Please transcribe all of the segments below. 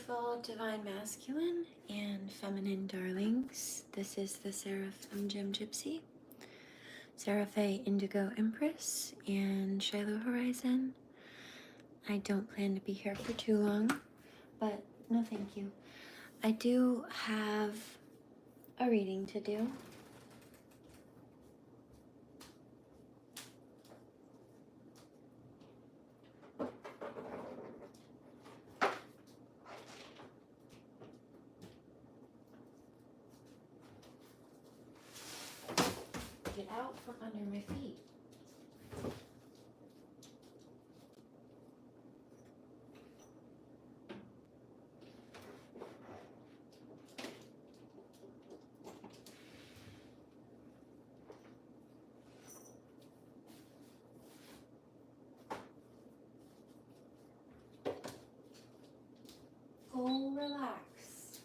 beautiful divine masculine and feminine darlings. This is the Seraphim Gem Gypsy, SeraFae Indigo Empress, and Shiloh Horizon. I don't plan to be here for too long, but no thank you. I do have a reading to do. Get out from under my feet. Go relax.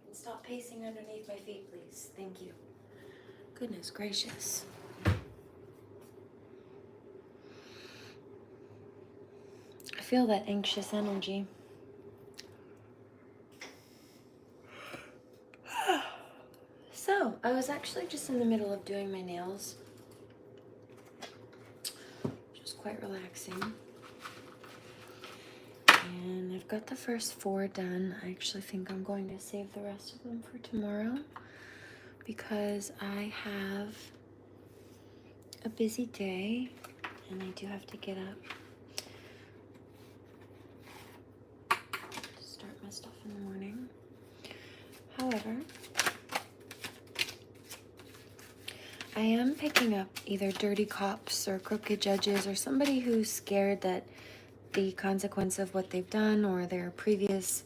And stop pacing underneath my feet, please. Thank you. Goodness gracious. I feel that anxious energy. So, I was actually just in the middle of doing my nails, which was quite relaxing. And I've got the first 4 done. I actually think I'm going to save the rest of them for tomorrow because I have a busy day and I do have to get up to start my stuff in the morning. However, I am picking up either dirty cops or crooked judges or somebody who's scared that the consequence of what they've done or their previous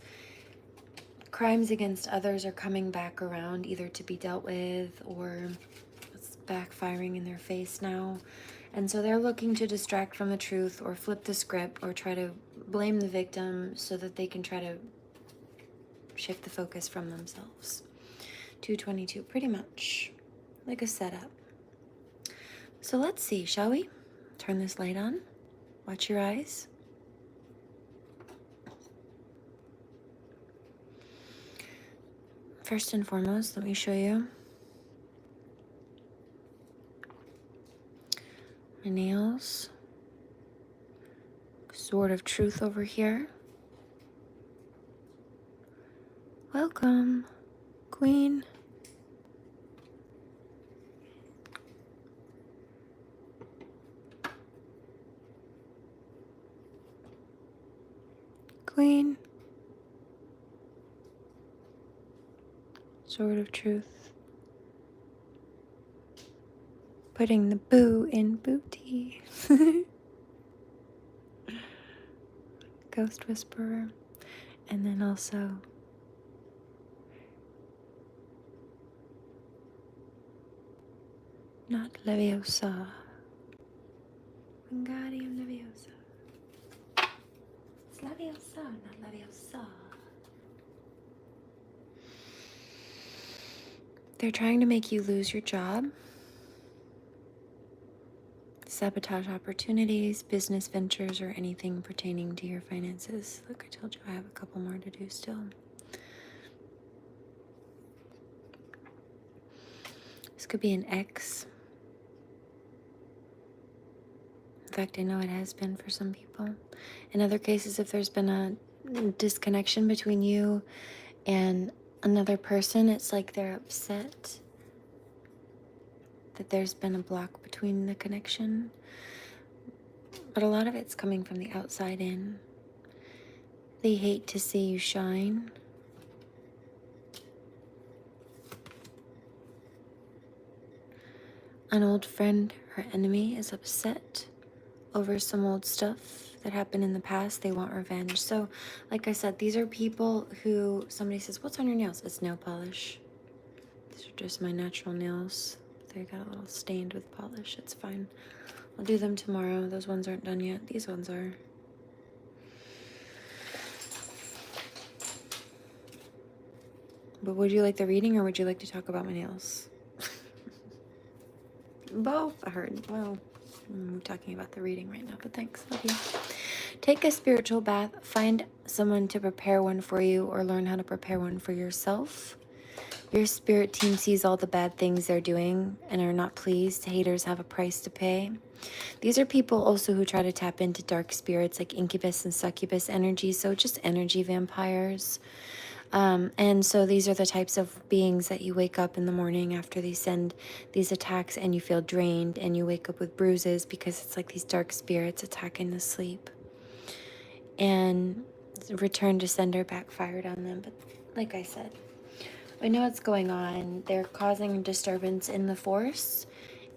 crimes against others are coming back around, either to be dealt with or it's backfiring in their face now. And so they're looking to distract from the truth or flip the script or try to blame the victim so that they can try to shift the focus from themselves. 222, pretty much like a setup. So let's see, shall we? Turn this light on. Watch your eyes. First and foremost, let me show you my nails. Sword of Truth over here. Welcome, Queen. Queen. Sword of Truth. Putting the boo in booty. Ghost Whisperer. And then also not Leviosa. Wingardium Leviosa. It's Leviosa, not Leviosa. They're trying to make you lose your job, sabotage opportunities, business ventures, or anything pertaining to your finances. Look, I told you I have a couple more to do still. This could be an ex. In fact, I know it has been for some people. In other cases, if there's been a disconnection between you and another person, it's like they're upset that there's been a block between the connection. But a lot of it's coming from the outside in. They hate to see you shine. An old friend or enemy is upset over some old stuff that happened in the past. They want revenge. So, like I said, these are people who, somebody says, what's on your nails? It's nail polish. These are just my natural nails. They got a little stained with polish. It's fine. I'll do them tomorrow. Those ones aren't done yet. These ones are. But would you like the reading or would you like to talk about my nails? Both. I heard. Well, I'm talking about the reading right now, but thanks. Love you. Take a spiritual bath, find someone to prepare one for you, or learn how to prepare one for yourself. Your spirit team sees all the bad things they're doing and are not pleased. Haters have a price to pay. These are people also who try to tap into dark spirits like incubus and succubus energy, so just energy vampires. And so these are the types of beings that you wake up in the morning after they send these attacks and you feel drained and you wake up with bruises because it's like these dark spirits attack in the sleep. And return to sender backfired on them. But like I said, I know what's going on. They're causing a disturbance in the force.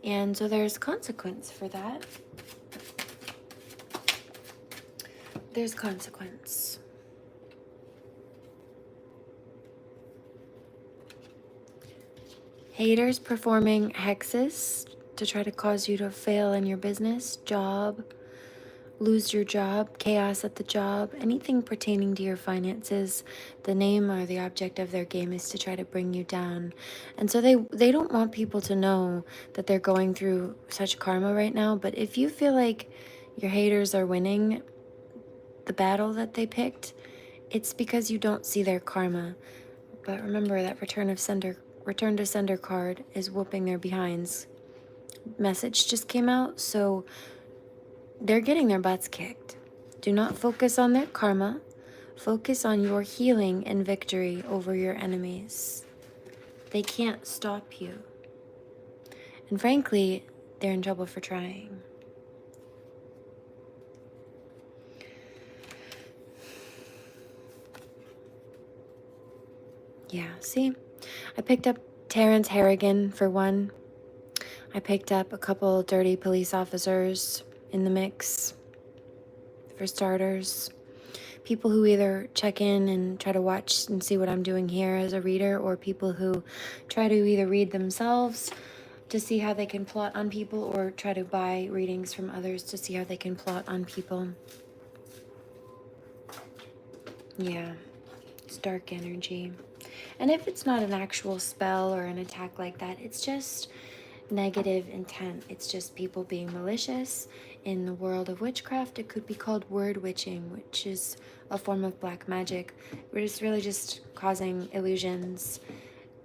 And so there's consequence for that. There's consequence. Haters performing hexes to try to cause you to fail in your business, job, lose your job, chaos at the job, anything pertaining to your finances. The name or the object of their game is to try to bring you down. And so they don't want people to know that they're going through such karma right now. But if you feel like your haters are winning the battle that they picked, it's because you don't see their karma. But remember that return to sender card is whooping their behinds. Message just came out, so they're getting their butts kicked. Do not focus on their karma. Focus on your healing and victory over your enemies. They can't stop you. And frankly, they're in trouble for trying. Yeah, see? I picked up Terrence Harrigan for one. I picked up a couple dirty police officers in the mix, for starters. People who either check in and try to watch and see what I'm doing here as a reader, or people who try to either read themselves to see how they can plot on people, or try to buy readings from others to see how they can plot on people. Yeah, it's dark energy. And if it's not an actual spell or an attack like that, it's just negative intent. It's just people being malicious. In the world of witchcraft, it could be called word witching, which is a form of black magic. It's really just causing illusions.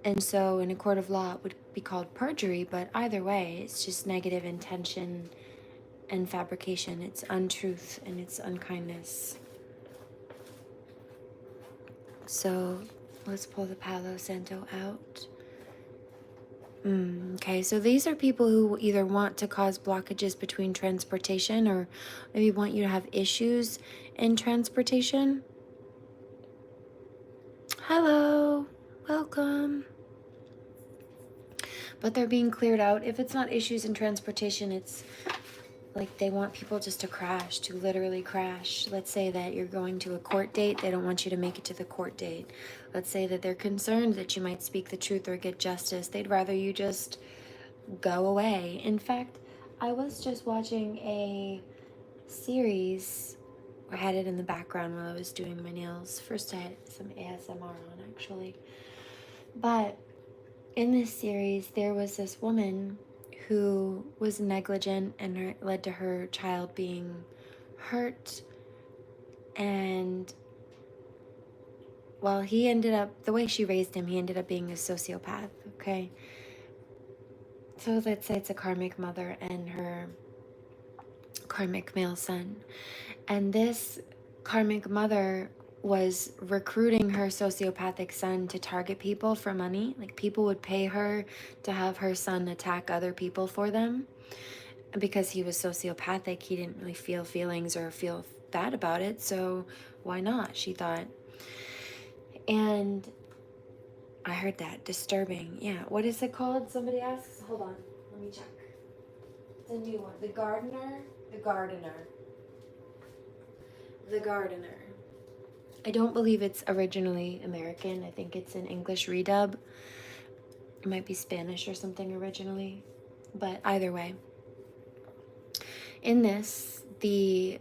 And so in a court of law, it would be called perjury, but either way, it's just negative intention and fabrication. It's untruth and it's unkindness. So let's pull the Palo Santo out. Okay, so these are people who either want to cause blockages between transportation or maybe want you to have issues in transportation. Hello, welcome. But they're being cleared out. If it's not issues in transportation, it's like they want people just to crash, to literally crash. Let's say that you're going to a court date. They don't want you to make it to the court date. Let's say that they're concerned that you might speak the truth or get justice. They'd rather you just go away. In fact, I was just watching a series. I had it in the background while I was doing my nails. First I had some ASMR on, actually. But in this series, there was this woman who was negligent and it led to her child being hurt. And well, he ended up, the way she raised him, he ended up being a sociopath, okay? So let's say it's a karmic mother and her karmic male son. And this karmic mother was recruiting her sociopathic son to target people for money. Like people would pay her to have her son attack other people for them. And because he was sociopathic, he didn't really feel feelings or feel bad about it. So why not, she thought. And I heard that. Disturbing. Yeah. What is it called? Somebody asks. Hold on. Let me check. It's a new one. The Gardener. The Gardener. The Gardener. I don't believe it's originally American. I think it's an English redub. It might be Spanish or something originally. But either way. In this, the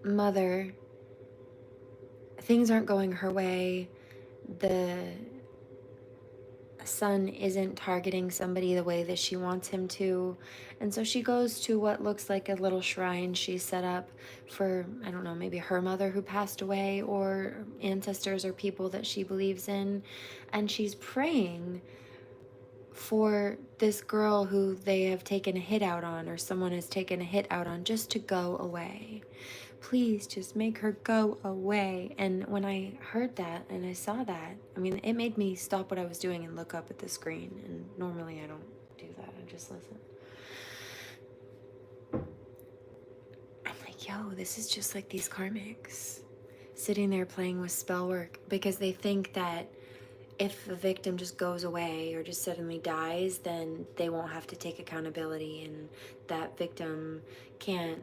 mother, things aren't going her way. The son isn't targeting somebody the way that she wants him to. And so she goes to what looks like a little shrine she set up for, I don't know, maybe her mother who passed away or ancestors or people that she believes in. And she's praying for this girl who they have taken a hit out on, or someone has taken a hit out on, just to go away. Please just make her go away. And when I heard that and I saw that, I mean, it made me stop what I was doing and look up at the screen. And normally I don't do that, I just listen. I'm like, yo, this is just like these karmics sitting there playing with spell work, because they think that if a victim just goes away or just suddenly dies, then they won't have to take accountability, and that victim can't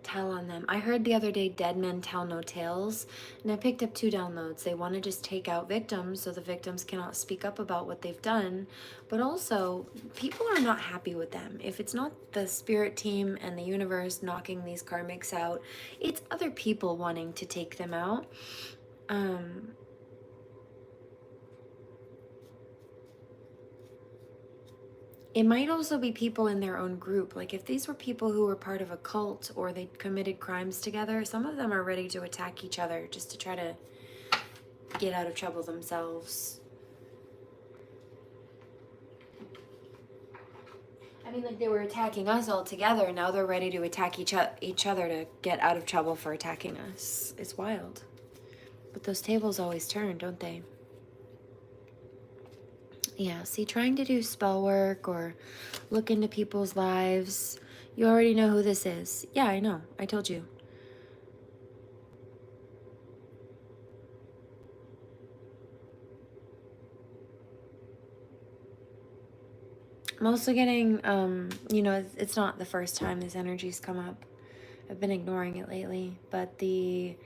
tell on them. I heard the other day, dead men tell no tales, and I picked up 2 downloads. They want to just take out victims so the victims cannot speak up about what they've done, but also people are not happy with them. If it's not the spirit team and the universe knocking these karmics out, it's other people wanting to take them out. It might also be people in their own group. Like if these were people who were part of a cult or they committed crimes together, some of them are ready to attack each other just to try to get out of trouble themselves. I mean, like they were attacking us all together. Now they're ready to attack each other to get out of trouble for attacking us. It's wild. But those tables always turn, don't they? Yeah, see, trying to do spell work or look into people's lives. You already know who this is. Yeah, I know. I told you. I'm also getting, you know, it's not the first time this energy's come up. I've been ignoring it lately, but the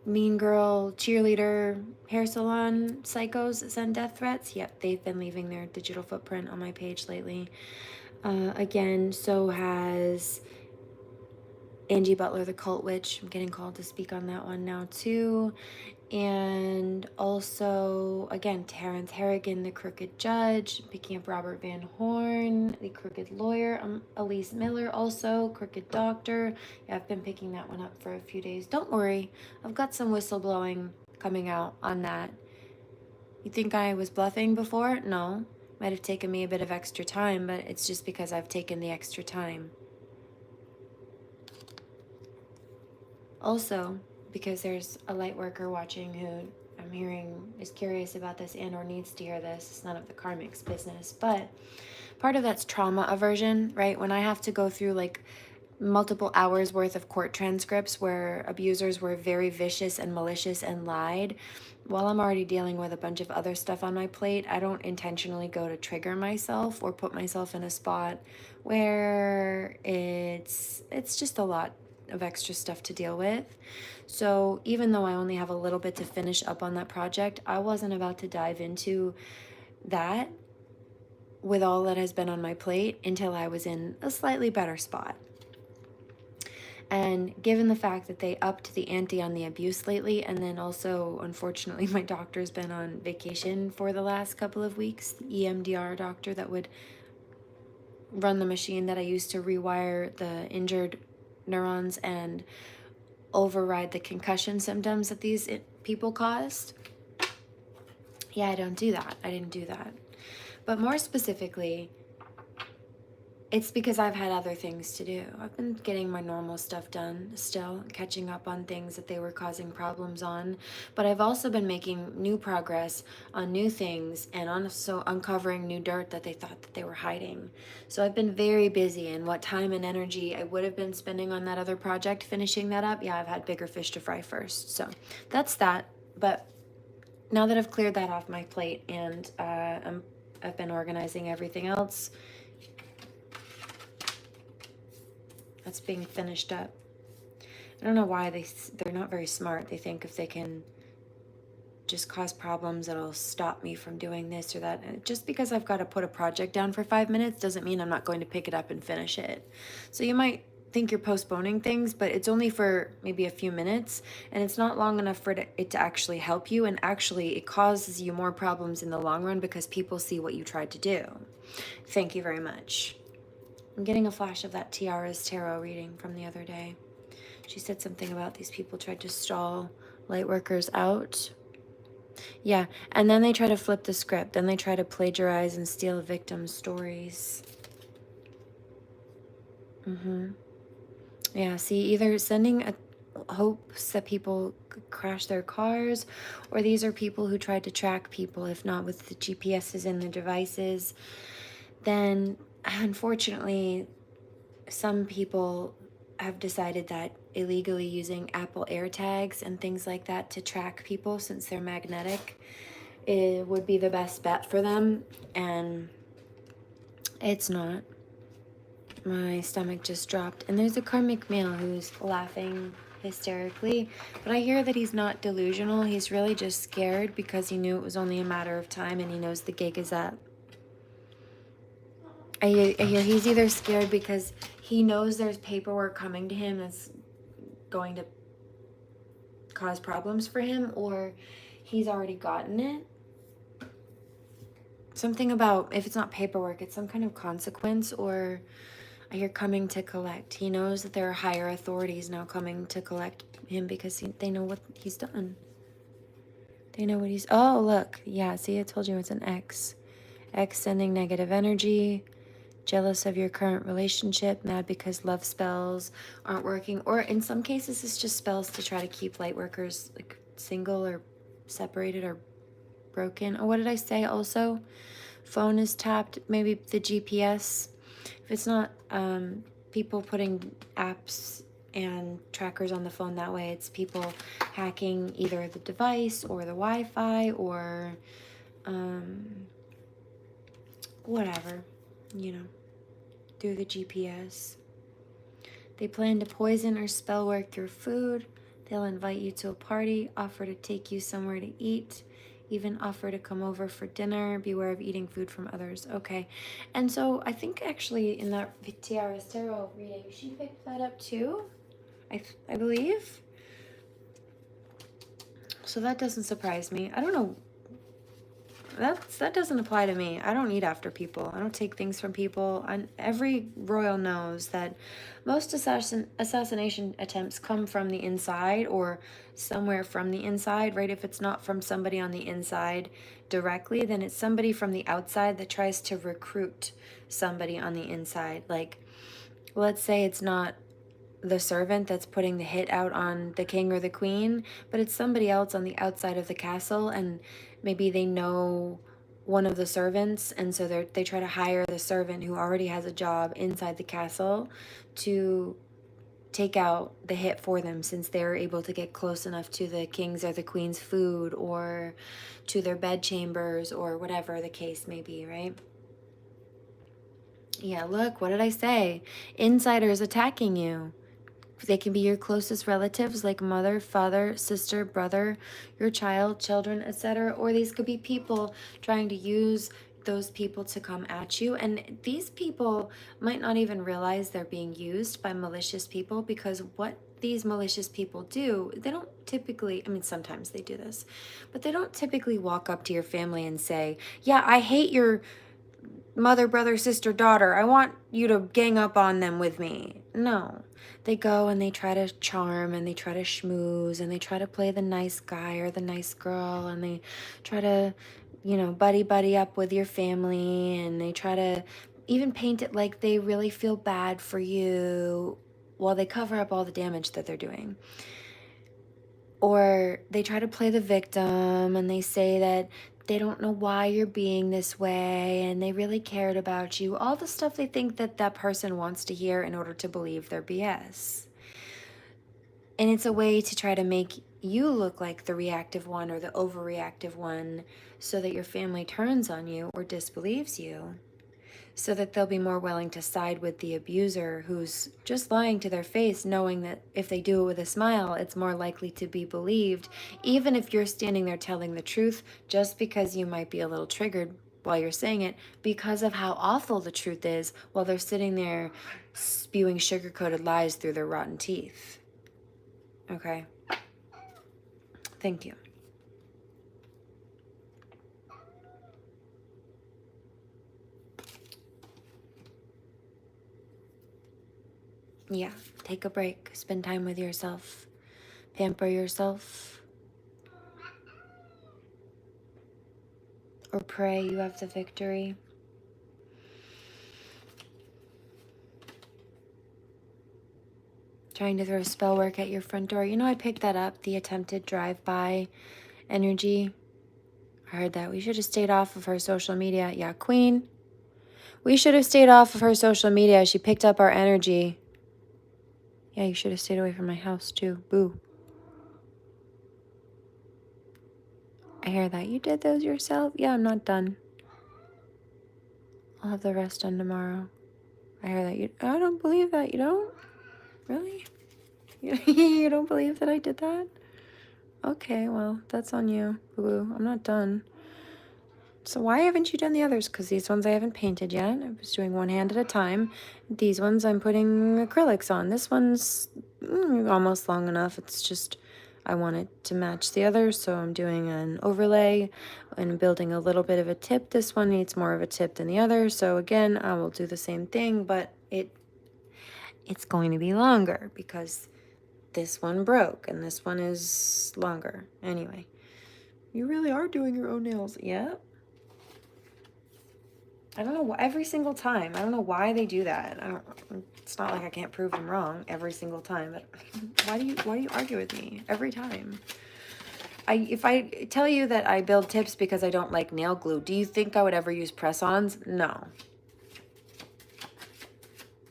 mean girl, cheerleader, hair salon psychos that send death threats, yep, they've been leaving their digital footprint on my page lately. Again, so has Angie Butler, the cult witch. I'm getting called to speak on that one now too. And also, again, Terrence Harrigan, the crooked judge, picking up Robert Van Horn, the crooked lawyer, Elise Miller, also crooked doctor. Yeah, I've been picking that one up for a few days. Don't worry, I've got some whistleblowing coming out on that. You think I was bluffing before? No. Might have taken me a bit of extra time, but it's just because I've taken the extra time. Also, because there's a light worker watching who I'm hearing is curious about this and or needs to hear this. It's none of the karmic's business, but part of that's trauma aversion, right? When I have to go through like multiple hours worth of court transcripts where abusers were very vicious and malicious and lied, while I'm already dealing with a bunch of other stuff on my plate, I don't intentionally go to trigger myself or put myself in a spot where it's just a lot of extra stuff to deal with. So even though I only have a little bit to finish up on that project, I wasn't about to dive into that with all that has been on my plate until I was in a slightly better spot. And given the fact that they upped the ante on the abuse lately, and then also, unfortunately, my doctor's been on vacation for the last couple of weeks, the EMDR doctor that would run the machine that I used to rewire the injured neurons and override the concussion symptoms that these people caused. Yeah, I don't do that. I didn't do that. But more specifically, it's because I've had other things to do. I've been getting my normal stuff done still, catching up on things that they were causing problems on. But I've also been making new progress on new things and also uncovering new dirt that they thought that they were hiding. So I've been very busy, and what time and energy I would have been spending on that other project, finishing that up, yeah, I've had bigger fish to fry first. So that's that. But now that I've cleared that off my plate and I've been organizing everything else, that's being finished up. I don't know why they're not very smart. They think if they can just cause problems, it'll stop me from doing this or that. And just because I've got to put a project down for 5 minutes doesn't mean I'm not going to pick it up and finish it. So you might think you're postponing things, but it's only for maybe a few minutes, and it's not long enough for it to actually help you, and actually it causes you more problems in the long run because people see what you tried to do. Thank you very much. I'm getting a flash of that Tiara's tarot reading from the other day. She said something about these people tried to stall light workers out. Yeah, and then they try to flip the script. Then they try to plagiarize and steal victims' stories. Yeah, see, either sending hopes that people crash their cars, or these are people who tried to track people, if not with the GPSs and the devices. Then, unfortunately, some people have decided that illegally using Apple AirTags and things like that to track people, since they're magnetic, it would be the best bet for them, and it's not. My stomach just dropped. And there's a karmic male who's laughing hysterically, but I hear that he's not delusional. He's really just scared because he knew it was only a matter of time, and he knows the gig is up. I hear he's either scared because he knows there's paperwork coming to him that's going to cause problems for him, or he's already gotten it. Something about, if it's not paperwork, it's some kind of consequence, or I hear coming to collect. He knows that there are higher authorities now coming to collect him because they know what he's done. They know what he's... Oh, look. Yeah, see, I told you it's an X. X sending negative energy, jealous of your current relationship, mad because love spells aren't working. Or in some cases, it's just spells to try to keep light workers like single or separated or broken. Oh, what did I say also? Phone is tapped, maybe the GPS. If it's not people putting apps and trackers on the phone that way, it's people hacking either the device or the Wi-Fi or whatever, you know, through the GPS. They plan to poison or spell work your food. They'll invite you to a party, offer to take you somewhere to eat, even offer to come over for dinner. Beware of eating food from others. Okay. And so I think actually in that Tiara's Tarot reading, she picked that up too, I believe. So that doesn't surprise me. I don't know. That doesn't apply to me. I don't eat after people. I don't take things from people. And every royal knows that most assassination attempts come from the inside or somewhere from the inside, right? If it's not from somebody on the inside directly, then it's somebody from the outside that tries to recruit somebody on the inside. Like, let's say it's not the servant that's putting the hit out on the king or the queen, but it's somebody else on the outside of the castle, and maybe they know one of the servants, and so they try to hire the servant who already has a job inside the castle to take out the hit for them, since they're able to get close enough to the king's or the queen's food or to their bed chambers or whatever the case may be, right? Yeah, look, what did I say? Insiders attacking you. They can be your closest relatives like mother, father, sister, brother, your child, children, etc. Or these could be people trying to use those people to come at you. And these people might not even realize they're being used by malicious people, because what these malicious people do, they don't typically, I mean, sometimes they do this, but they don't typically walk up to your family and say, yeah, I hate your mother, brother, sister, daughter. I want you to gang up on them with me. No. They go and they try to charm and they try to schmooze and they try to play the nice guy or the nice girl, and they try to, you know, buddy up with your family, and they try to even paint it like they really feel bad for you while they cover up all the damage that they're doing. Or they try to play the victim and they say that they don't know why you're being this way and they really cared about you. All the stuff they think that that person wants to hear in order to believe their BS. And it's a way to try to make you look like the reactive one or the overreactive one, so that your family turns on you or disbelieves you, so that they'll be more willing to side with the abuser who's just lying to their face, knowing that if they do it with a smile, it's more likely to be believed, even if you're standing there telling the truth, just because you might be a little triggered while you're saying it because of how awful the truth is while they're sitting there spewing sugar-coated lies through their rotten teeth. Okay? Thank you. Yeah, take a break. Spend time with yourself. Pamper yourself. Or pray you have the victory. Trying to throw spell work at your front door. You know, I picked that up, the attempted drive-by energy. I heard that. We should have stayed off of her social media. Yeah, Queen. We should have stayed off of her social media. She picked up our energy. Yeah, you should have stayed away from my house, too. Boo. I hear that. You did those yourself? Yeah, I'm not done. I'll have the rest done tomorrow. I hear that. I don't believe that. You don't? Really? You don't believe that I did that? Okay, well, that's on you, boo-boo. I'm not done. So why haven't you done the others? Because these ones I haven't painted yet. I was doing one hand at a time. These ones I'm putting acrylics on. This one's almost long enough. It's just I want it to match the others, so I'm doing an overlay and building a little bit of a tip. This one needs more of a tip than the other, so again, I will do the same thing, but it's going to be longer because this one broke and this one is longer. Anyway, you really are doing your own nails. Yeah. I don't know, every single time. I don't know why they do that. It's not like I can't prove them wrong every single time, but why do you argue with me every time? If I tell you that I build tips because I don't like nail glue, do you think I would ever use press-ons? No.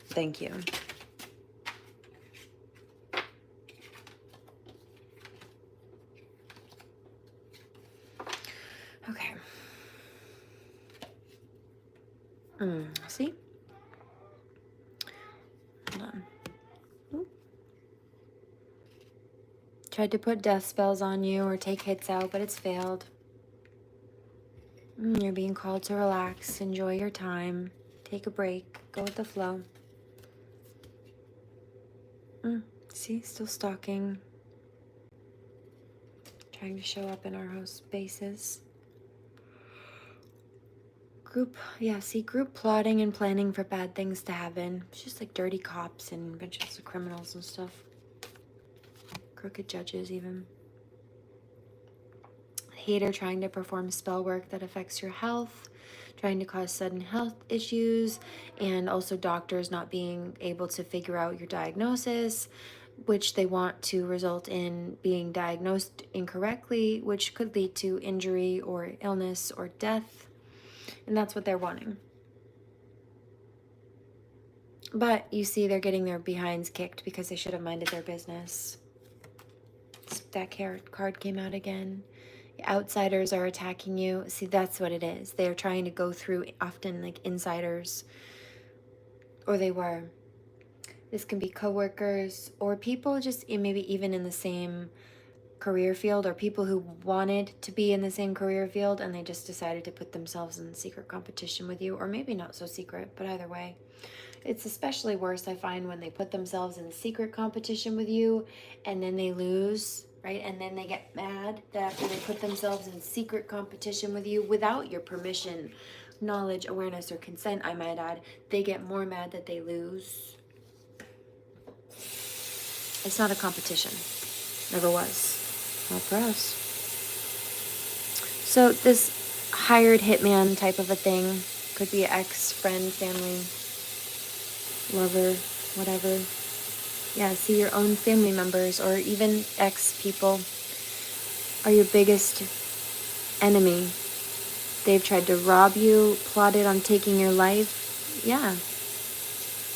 Thank you. Okay. See? Hold on. Oop. Tried to put death spells on you or take hits out, but it's failed. You're being called to relax, enjoy your time, take a break, go with the flow. See, still stalking. Trying to show up in our house spaces. Group plotting and planning for bad things to happen. It's just like dirty cops and bunches of criminals and stuff. Crooked judges even. Hater trying to perform spell work that affects your health, trying to cause sudden health issues, and also doctors not being able to figure out your diagnosis, which they want to result in being diagnosed incorrectly, which could lead to injury or illness or death. And that's what they're wanting. But you see, they're getting their behinds kicked because they should have minded their business. That card came out again. Outsiders are attacking you. See, that's what it is. They're trying to go through often like insiders, or they were. This can be coworkers or people just maybe even in the same career field, or people who wanted to be in the same career field and they just decided to put themselves in secret competition with you, or maybe not so secret, but either way. It's especially worse, I find, when they put themselves in secret competition with you and then they lose, right? And then they get mad that after they put themselves in secret competition with you without your permission, knowledge, awareness, or consent, I might add, they get more mad that they lose. It's not a competition. Never was. Not for us. So this hired hitman type of a thing could be ex, friend, family, lover, whatever. Yeah, see, your own family members or even ex people are your biggest enemy. They've tried to rob you, plotted on taking your life. Yeah,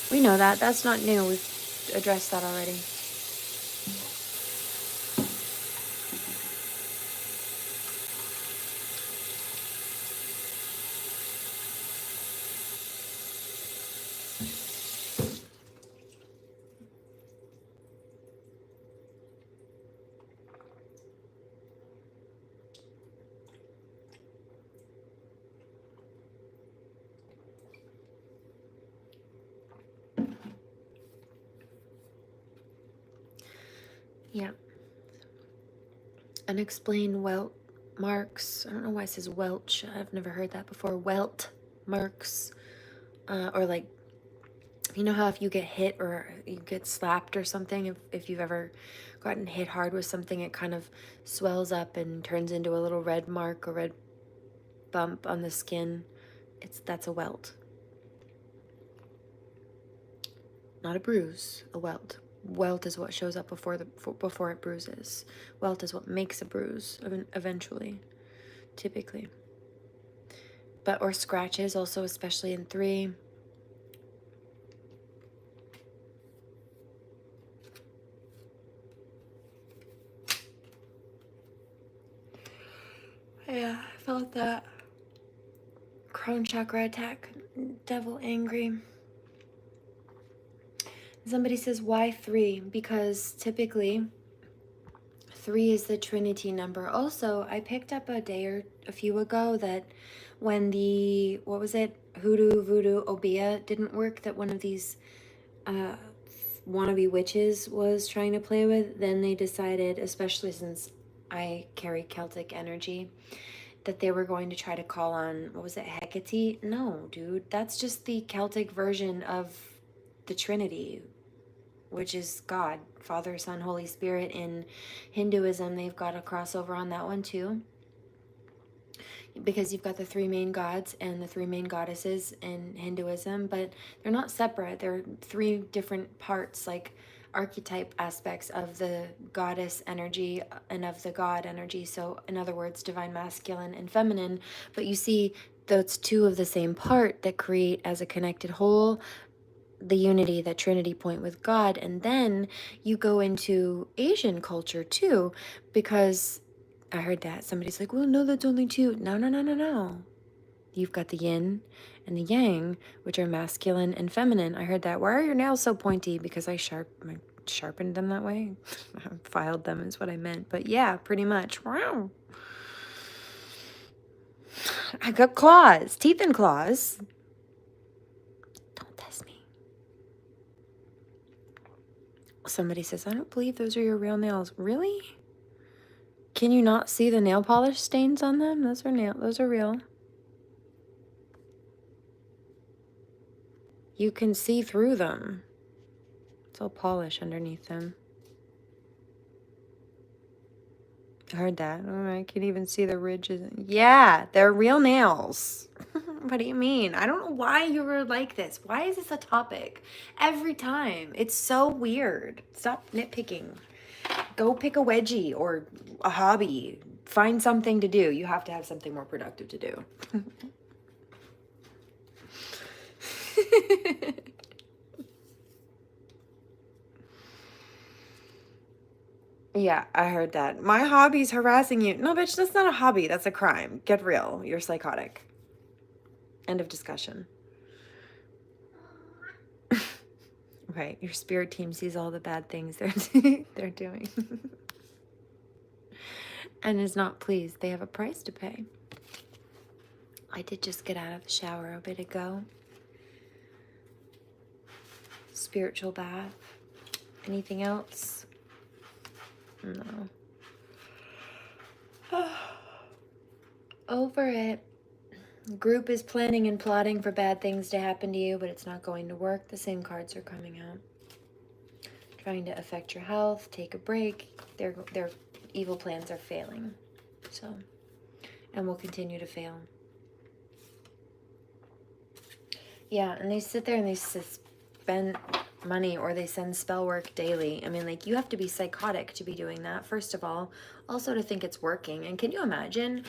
we know that. That's not new. We've addressed that already. Yeah. Unexplained welt marks. I don't know why it says Welch. I've never heard that before. Welt marks. Or like, you know how if you get hit or you get slapped or something, if you've ever gotten hit hard with something, it kind of swells up and turns into a little red mark or red bump on the skin. That's a welt. Not a bruise, a welt. Welt is what shows up before it bruises. Welt is what makes a bruise eventually, typically. But or scratches also, especially in 3. Yeah, I felt that. Crown chakra attack. Devil angry. Somebody says, why 3? Because typically 3 is the Trinity number. Also, I picked up a few ago that when the, what was it, hoodoo, voodoo, obeah didn't work, that one of these wannabe witches was trying to play with, then they decided, especially since I carry Celtic energy, that they were going to try to call on, what was it, Hecate? No, dude, that's just the Celtic version of the Trinity, which is God, Father, Son, Holy Spirit. In Hinduism, they've got a crossover on that one too, because you've got the 3 main gods and the 3 main goddesses in Hinduism, but they're not separate. They're 3 different parts, like archetype aspects of the goddess energy and of the god energy. So in other words, divine masculine and feminine, but you see those 2 of the same part that create as a connected whole the unity, that Trinity point with God. And then you go into Asian culture too, because I heard that somebody's like, well, no, that's only 2. No, no, no, no, no. You've got the yin and the yang, which are masculine and feminine. I heard that. Why are your nails so pointy? Because I sharpened them that way. I filed them is what I meant. But yeah, pretty much. Wow. I got claws, teeth and claws. Don't test me. Somebody says, I don't believe those are your real nails. Really? Can you not see the nail polish stains on them? Those are real. You can see through them. It's all polish underneath them. I heard that. Oh, I can even see the ridges. Yeah, they're real nails. What do you mean? I don't know why you were like this. Why is this a topic? Every time. It's so weird. Stop nitpicking. Go pick a wedgie or a hobby. Find something to do. You have to have something more productive to do. Yeah, I heard that. My hobby's harassing you. No, bitch, that's not a hobby. That's a crime. Get real. You're psychotic. End of discussion. Right, your spirit team sees all the bad things they're doing. And is not pleased. They have a price to pay. I did just get out of the shower a bit ago. Spiritual bath. Anything else? No. Over it. Group is planning and plotting for bad things to happen to you, but it's not going to work. The same cards are coming out. Trying to affect your health, take a break. Their evil plans are failing. So, and will continue to fail. Yeah, and they sit there and they spend money or they send spell work daily. I mean, like, you have to be psychotic to be doing that, first of all. Also to think it's working. And can you imagine?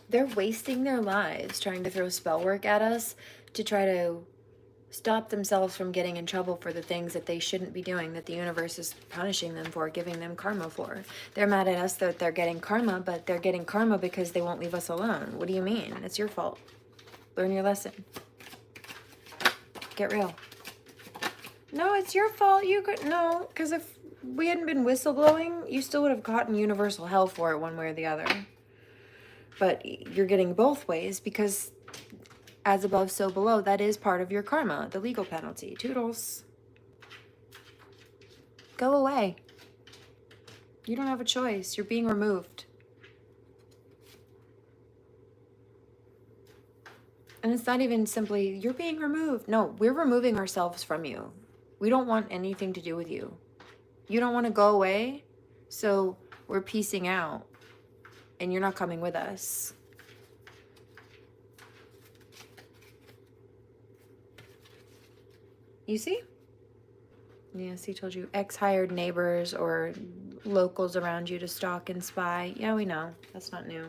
They're wasting their lives trying to throw spell work at us to try to stop themselves from getting in trouble for the things that they shouldn't be doing, that the universe is punishing them for, giving them karma for. They're mad at us that they're getting karma, but they're getting karma because they won't leave us alone. What do you mean? It's your fault. Learn your lesson. Get real. No, it's your fault. You could, no, because if we hadn't been whistleblowing, you still would have gotten universal hell for it one way or the other. But you're getting both ways because as above, so below, that is part of your karma, the legal penalty. Toodles. Go away. You don't have a choice. You're being removed. And it's not even simply, you're being removed. No, we're removing ourselves from you. We don't want anything to do with you. You don't want to go away, so we're piecing out, and you're not coming with us. You see? Yes, he told you ex-hired neighbors or locals around you to stalk and spy. Yeah, we know. That's not new.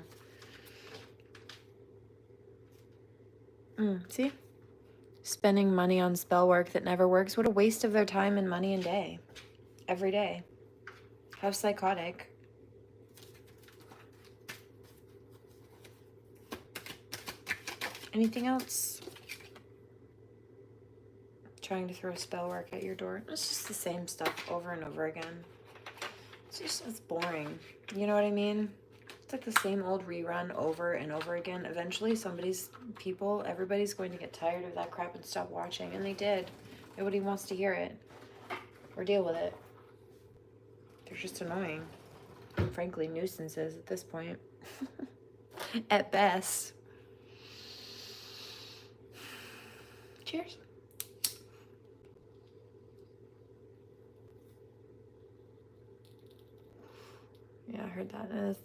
See? Spending money on spell work that never works. What a waste of their time and money and day. Every day. How psychotic. Anything else? Trying to throw spell work at your door. It's just the same stuff over and over again. It's boring. You know what I mean? It's like the same old rerun over and over again. Eventually everybody's going to get tired of that crap and stop watching. And they did. Nobody wants to hear it or deal with it. They're just annoying. Frankly, nuisances at this point. At best. Cheers. Yeah, I heard that.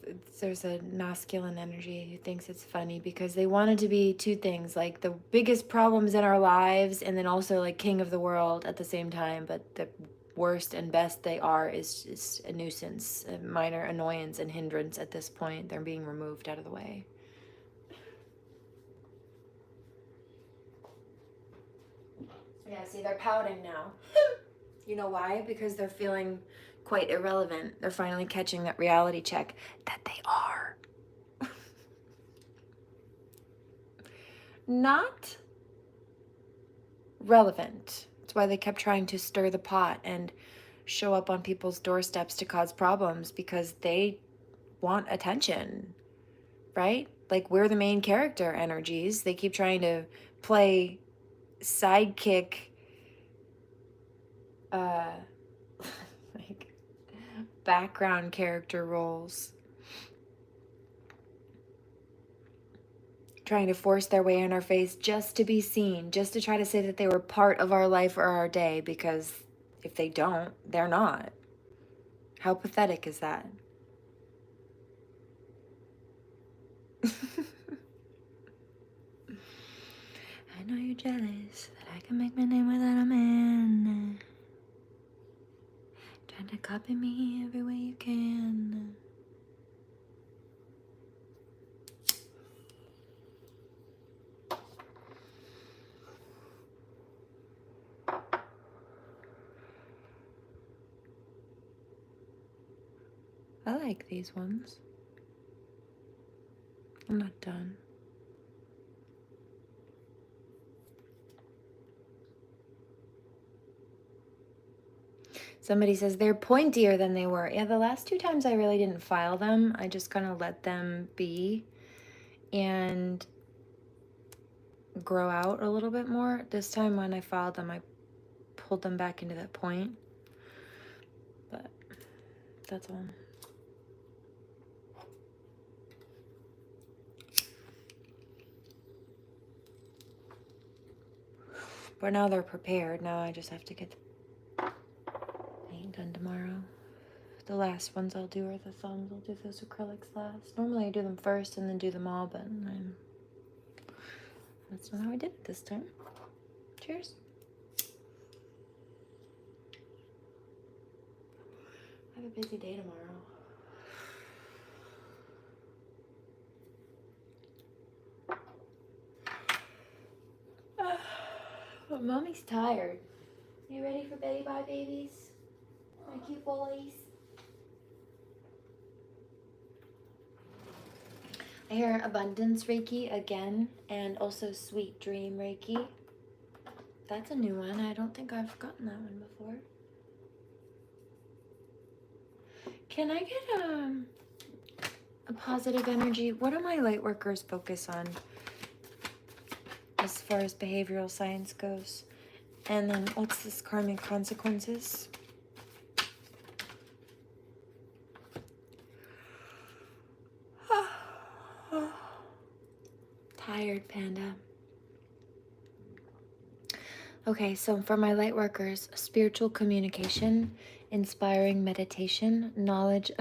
There's a masculine energy who thinks it's funny because they wanted to be two things, like the biggest problems in our lives and then also like king of the world at the same time. But the worst and best they are is a nuisance, a minor annoyance and hindrance at this point. They're being removed out of the way. Yeah, see, they're pouting now. You know why? Because they're feeling quite irrelevant. They're finally catching that reality check that they are. Not relevant. That's why they kept trying to stir the pot and show up on people's doorsteps to cause problems, because they want attention, right? Like, we're the main character energies. They keep trying to play sidekick, like background character roles, trying to force their way in our face just to be seen, just to try to say that they were part of our life or our day, because if they don't, they're not. How pathetic is that? I know you're jealous that I can make my name without a man. Trying to copy me every way you can. I like these ones. I'm not done. Somebody says they're pointier than they were. Yeah, the last two times I really didn't file them. I just kind of let them be and grow out a little bit more. This time when I filed them, I pulled them back into that point. But that's all. But now they're prepared. Now I just have to get the paint done tomorrow. The last ones I'll do are the thumbs. I'll do those acrylics last. Normally I do them first and then do them all, but that's not how I did it this time. Cheers. I have a busy day tomorrow. But Mommy's tired. You ready for Betty Bye babies? My cute boys. I hear Abundance Reiki again, and also Sweet Dream Reiki. That's a new one. I don't think I've gotten that one before. Can I get a positive energy? What do my light workers focus on as far as behavioral science goes? And then what's this karmic consequences? tired, Panda. Okay, so for my light workers, spiritual communication, inspiring meditation, knowledge.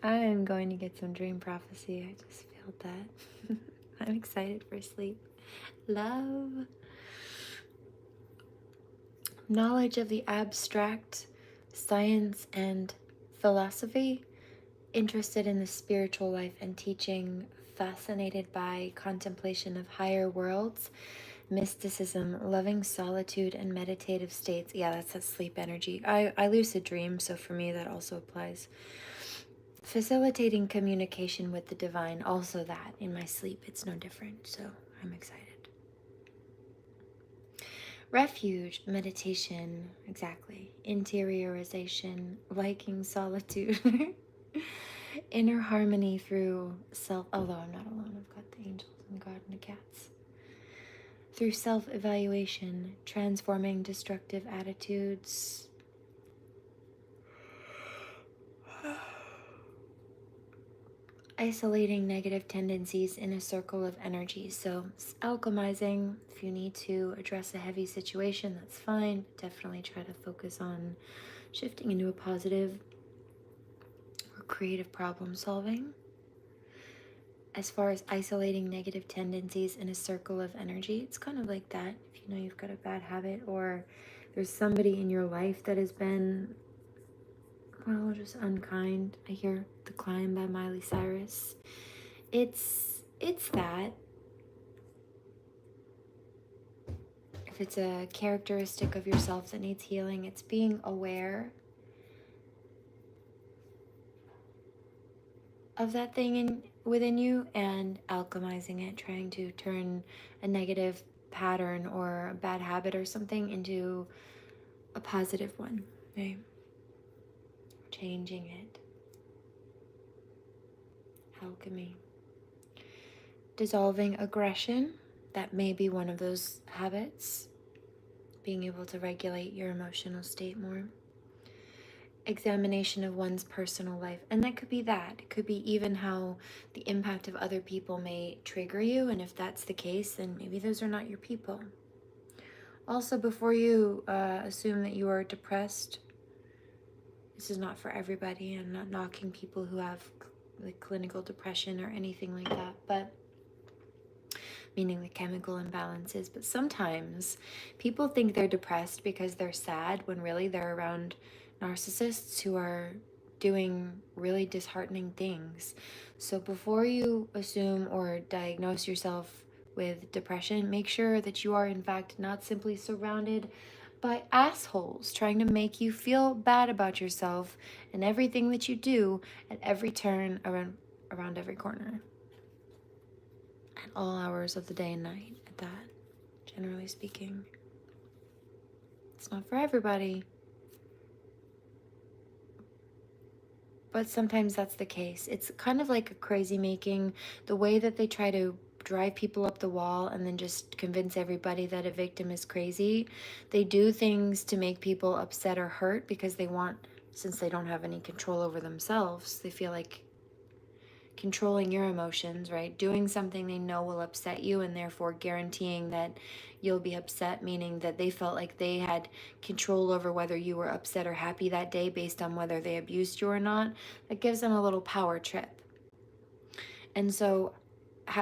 I am going to get some dream prophecy. I just felt that. I'm excited for sleep. Love. Knowledge of the abstract, science, and philosophy. Interested in the spiritual life and teaching. Fascinated by contemplation of higher worlds. Mysticism, loving solitude and meditative states. Yeah, that's that sleep energy. I lucid dream, so for me that also applies. Facilitating communication with the divine, also that in my sleep. It's no different, so I'm excited. Refuge, meditation, exactly. Interiorization, liking solitude. Inner harmony through self, although I'm not alone, I've got the angels and God and the cats. Through self-evaluation, transforming destructive attitudes. Isolating negative tendencies in a circle of energy. So alchemizing, if you need to address a heavy situation, that's fine. Definitely try to focus on shifting into a positive or creative problem solving. As far as isolating negative tendencies in a circle of energy, it's kind of like that. If you know you've got a bad habit or there's somebody in your life that has been, well, just unkind. I hear The Climb by Miley Cyrus. It's that. If it's a characteristic of yourself that needs healing, it's being aware of that thing within you and alchemizing it, trying to turn a negative pattern or a bad habit or something into a positive one, right? Changing it. Alchemy. Dissolving aggression. That may be one of those habits. Being able to regulate your emotional state more. Examination of one's personal life. And that could be that. It could be even how the impact of other people may trigger you. And if that's the case, then maybe those are not your people. Also, before you assume that you are depressed, this is not for everybody. I'm not knocking people who have like clinical depression or anything like that, but meaning the chemical imbalances. But sometimes people think they're depressed because they're sad when really they're around narcissists who are doing really disheartening things. So before you assume or diagnose yourself with depression, make sure that you are in fact not simply surrounded by assholes trying to make you feel bad about yourself and everything that you do at every turn around every corner. At all hours of the day and night, at that, generally speaking. It's not for everybody. But sometimes that's the case. It's kind of like a crazy making, the way that they try to drive people up the wall and then just convince everybody that a victim is crazy. They do things to make people upset or hurt because they want, since they don't have any control over themselves, they feel like controlling your emotions, right? Doing something they know will upset you and therefore guaranteeing that you'll be upset, meaning that they felt like they had control over whether you were upset or happy that day based on whether they abused you or not. That gives them a little power trip. And so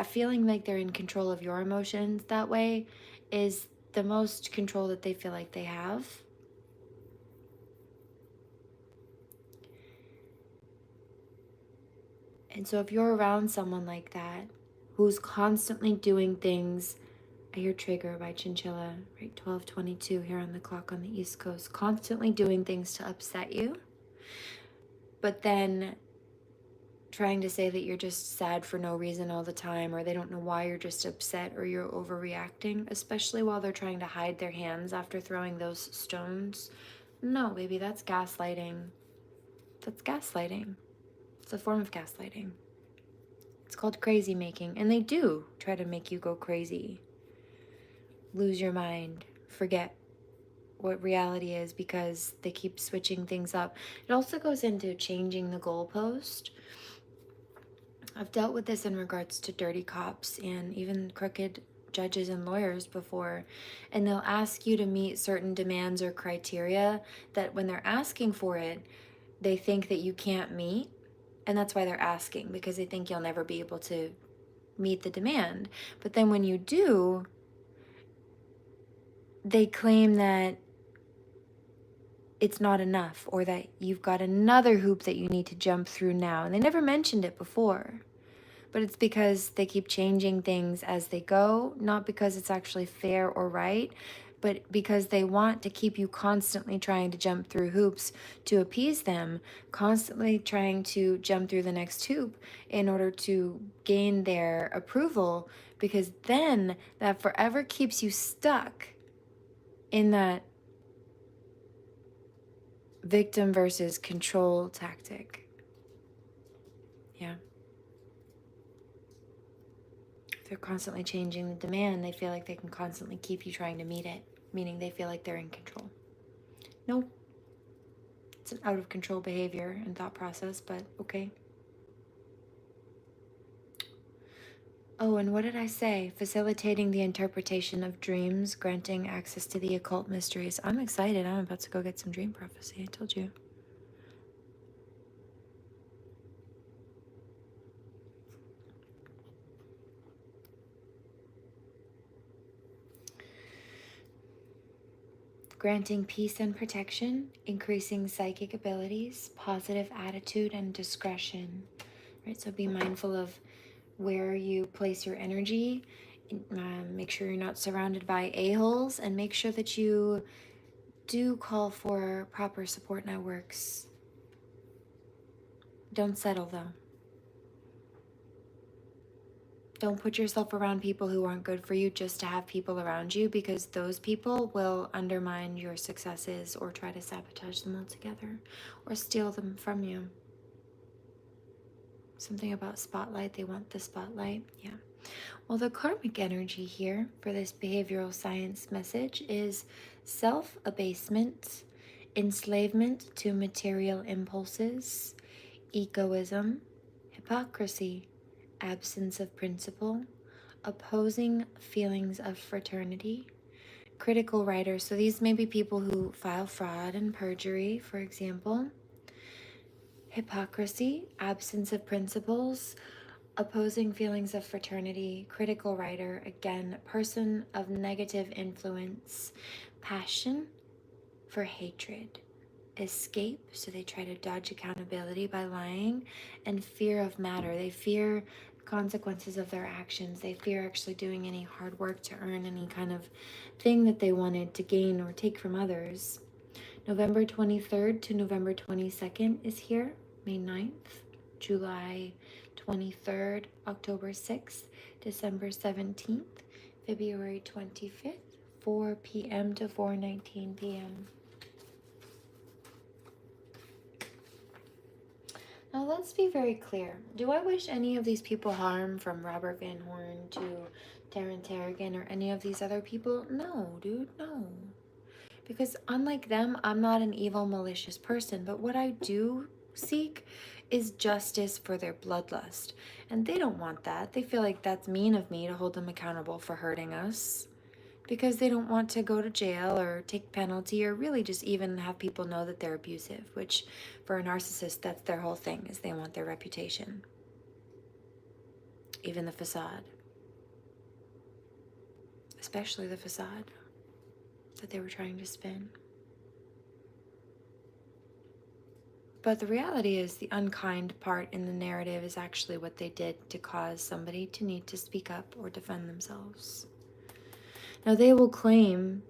feeling like they're in control of your emotions that way is the most control that they feel like they have. And so if you're around someone like that, who's constantly doing things, I hear Trigger by Chinchilla, right? 12:22 here on the clock on the East Coast, constantly doing things to upset you, but then trying to say that you're just sad for no reason all the time, or they don't know why you're just upset or you're overreacting, especially while they're trying to hide their hands after throwing those stones. No, baby, that's gaslighting. That's gaslighting. It's a form of gaslighting. It's called crazy making, and they do try to make you go crazy. Lose your mind, forget what reality is because they keep switching things up. It also goes into changing the goalpost. I've dealt with this in regards to dirty cops and even crooked judges and lawyers before, and they'll ask you to meet certain demands or criteria that when they're asking for it, they think that you can't meet, and that's why they're asking, because they think you'll never be able to meet the demand. But then when you do, they claim that it's not enough, or that you've got another hoop that you need to jump through now, and they never mentioned it before. But it's because they keep changing things as they go, not because it's actually fair or right, but because they want to keep you constantly trying to jump through hoops to appease them, constantly trying to jump through the next hoop in order to gain their approval, because then that forever keeps you stuck in that victim versus control tactic. Yeah. They're constantly changing the demand. They feel like they can constantly keep you trying to meet it, meaning they feel like they're in control. No, it's an out of control behavior and thought process, but okay. Oh, and what did I say? Facilitating the interpretation of dreams, granting access to the occult mysteries. I'm excited. I'm about to go get some dream prophecy. I told you. Granting peace and protection, increasing psychic abilities, positive attitude, and discretion. Right, so be mindful of where you place your energy. Make sure you're not surrounded by a-holes, and make sure that you do call for proper support networks. Don't settle, though. Don't put yourself around people who aren't good for you just to have people around you, because those people will undermine your successes or try to sabotage them altogether or steal them from you. Something about spotlight, they want the spotlight. Yeah. Well, the karmic energy here for this behavioral science message is self-abasement, enslavement to material impulses, egoism, hypocrisy, absence of principle, opposing feelings of fraternity, critical writers. So these may be people who file fraud and perjury, for example. Hypocrisy, absence of principles, opposing feelings of fraternity, critical writer, again, person of negative influence, passion for hatred, escape, so they try to dodge accountability by lying, and fear of matter. They fear consequences of their actions. They fear actually doing any hard work to earn any kind of thing that they wanted to gain or take from others. November 23rd to November 22nd is here, May 9th, July 23rd, October 6th, December 17th, February 25th, 4 p.m. to 4:19 p.m. Now let's be very clear. Do I wish any of these people harm, from Robert Van Horn to Taryn Tarragon or any of these other people? No, dude, no. Because unlike them, I'm not an evil, malicious person. But what I do seek is justice for their bloodlust. And they don't want that. They feel like that's mean of me to hold them accountable for hurting us, because they don't want to go to jail or take penalty, or really just even have people know that they're abusive, which for a narcissist, that's their whole thing, is they want their reputation. Even the facade. Especially the facade that they were trying to spin. But the reality is, the unkind part in the narrative is actually what they did to cause somebody to need to speak up or defend themselves. Now, they will claim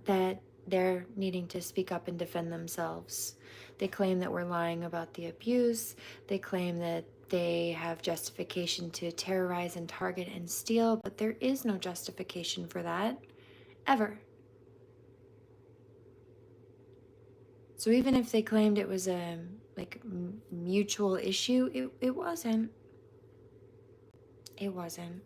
that they're needing to speak up and defend themselves. They claim that we're lying about the abuse. They claim that they have justification to terrorize and target and steal, but there is no justification for that, ever. So even if they claimed it was a mutual issue, it wasn't. It wasn't.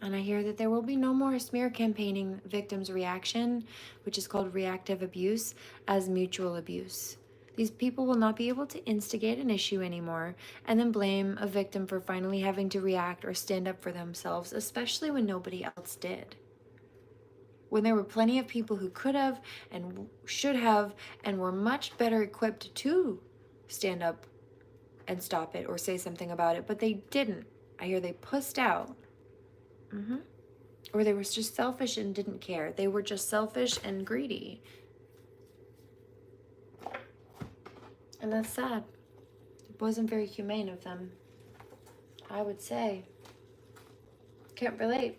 And I hear that there will be no more smear campaigning victims' reaction, which is called reactive abuse, as mutual abuse. These people will not be able to instigate an issue anymore and then blame a victim for finally having to react or stand up for themselves, especially when nobody else did. When there were plenty of people who could have and should have and were much better equipped to stand up and stop it or say something about it, but they didn't. I hear they pussed out. Or they were just selfish and didn't care. They were just selfish and greedy. And that's sad. It wasn't very humane of them, I would say. Can't relate.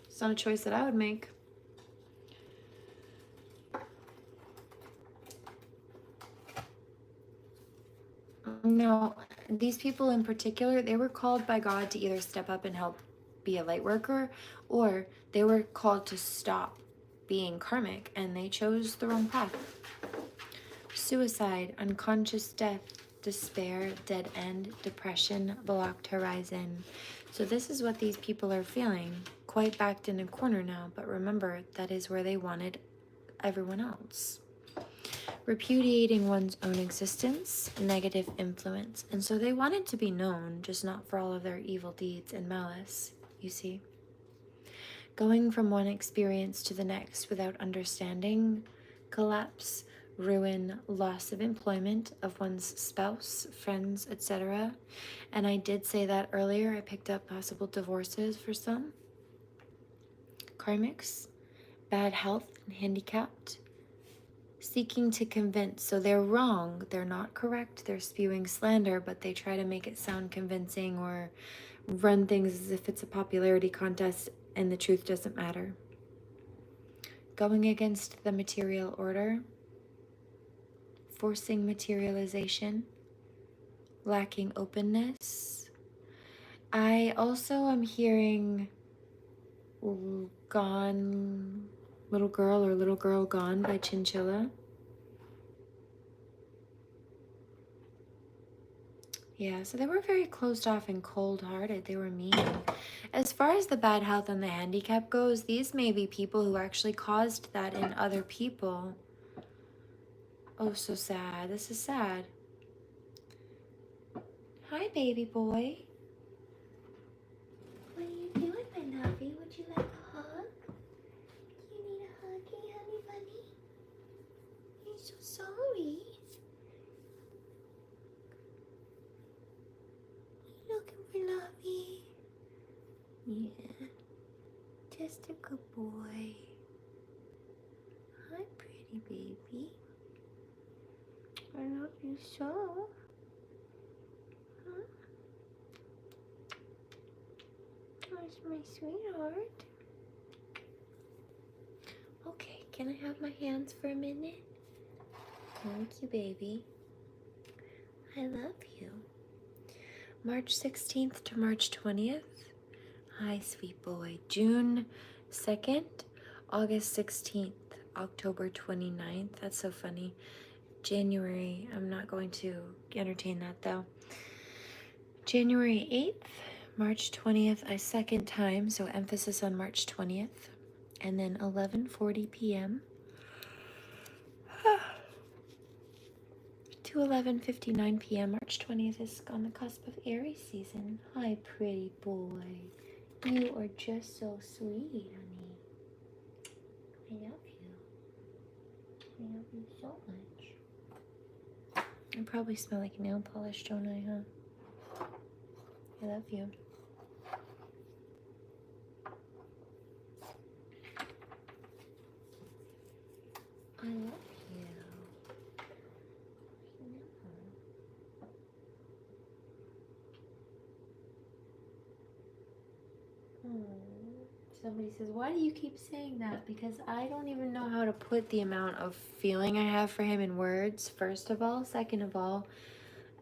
It's not a choice that I would make. No, these people in particular, they were called by God to either step up and help be a light worker, or they were called to stop being karmic, and they chose the wrong path. Suicide, unconscious death, despair, dead end, depression, blocked horizon. So this is what these people are feeling, quite backed in a corner now, but remember, that is where they wanted everyone else. Repudiating one's own existence, negative influence. And so they wanted to be known, just not for all of their evil deeds and malice, you see. Going from one experience to the next without understanding, collapse, ruin, loss of employment of one's spouse, friends, etc. And I did say that earlier. I picked up possible divorces for some. Karmics, bad health and handicapped. Seeking to convince. So they're wrong. They're not correct. They're spewing slander, but they try to make it sound convincing or run things as if it's a popularity contest and the truth doesn't matter. Going against the material order. Forcing materialization. Lacking openness. I also am hearing Gone, Little Girl or Little Girl Gone by Chinchilla. Yeah, so they were very closed off and cold-hearted. They were mean. As far as the bad health and the handicap goes, these may be people who actually caused that in other people. Oh, so sad. This is sad. Hi, baby boy. What are you doing, my lovey? Would you like a hug? Do you need a huggy, honey bunny? I'm so sorry. Looking for lovey. Yeah. Just a good boy. Hi, pretty baby. I love you so. Huh? Where's my sweetheart? Okay, can I have my hands for a minute? Thank you, baby. I love you. March 16th to March 20th. Hi, sweet boy. June 2nd, August 16th, October 29th. That's so funny. January, I'm not going to entertain that though. January 8th, March 20th, a second time, so emphasis on March 20th. And then 11:40 p.m. to 11:59 p.m. March 20th is on the cusp of Aries season. Hi, pretty boy. You are just so sweet, honey. I love you. I love you so much. I probably smell like nail polish, don't I, huh? I love you. I love you. Somebody says, why do you keep saying that? Because I don't even know how to put the amount of feeling I have for him in words, first of all. Second of all,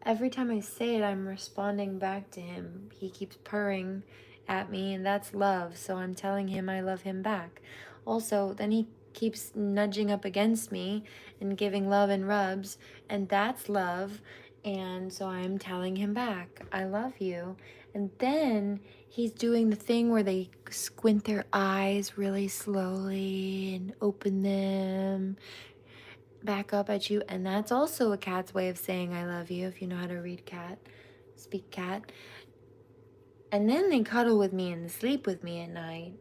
every time I say it, I'm responding back to him. He keeps purring at me, and that's love. So I'm telling him I love him back. Also, then he keeps nudging up against me and giving love and rubs, and that's love. And so I'm telling him back, I love you. And then he's doing the thing where they squint their eyes really slowly and open them. back up at you. And that's also a cat's way of saying I love you, if you know how to read cat, speak cat. And then they cuddle with me and sleep with me at night.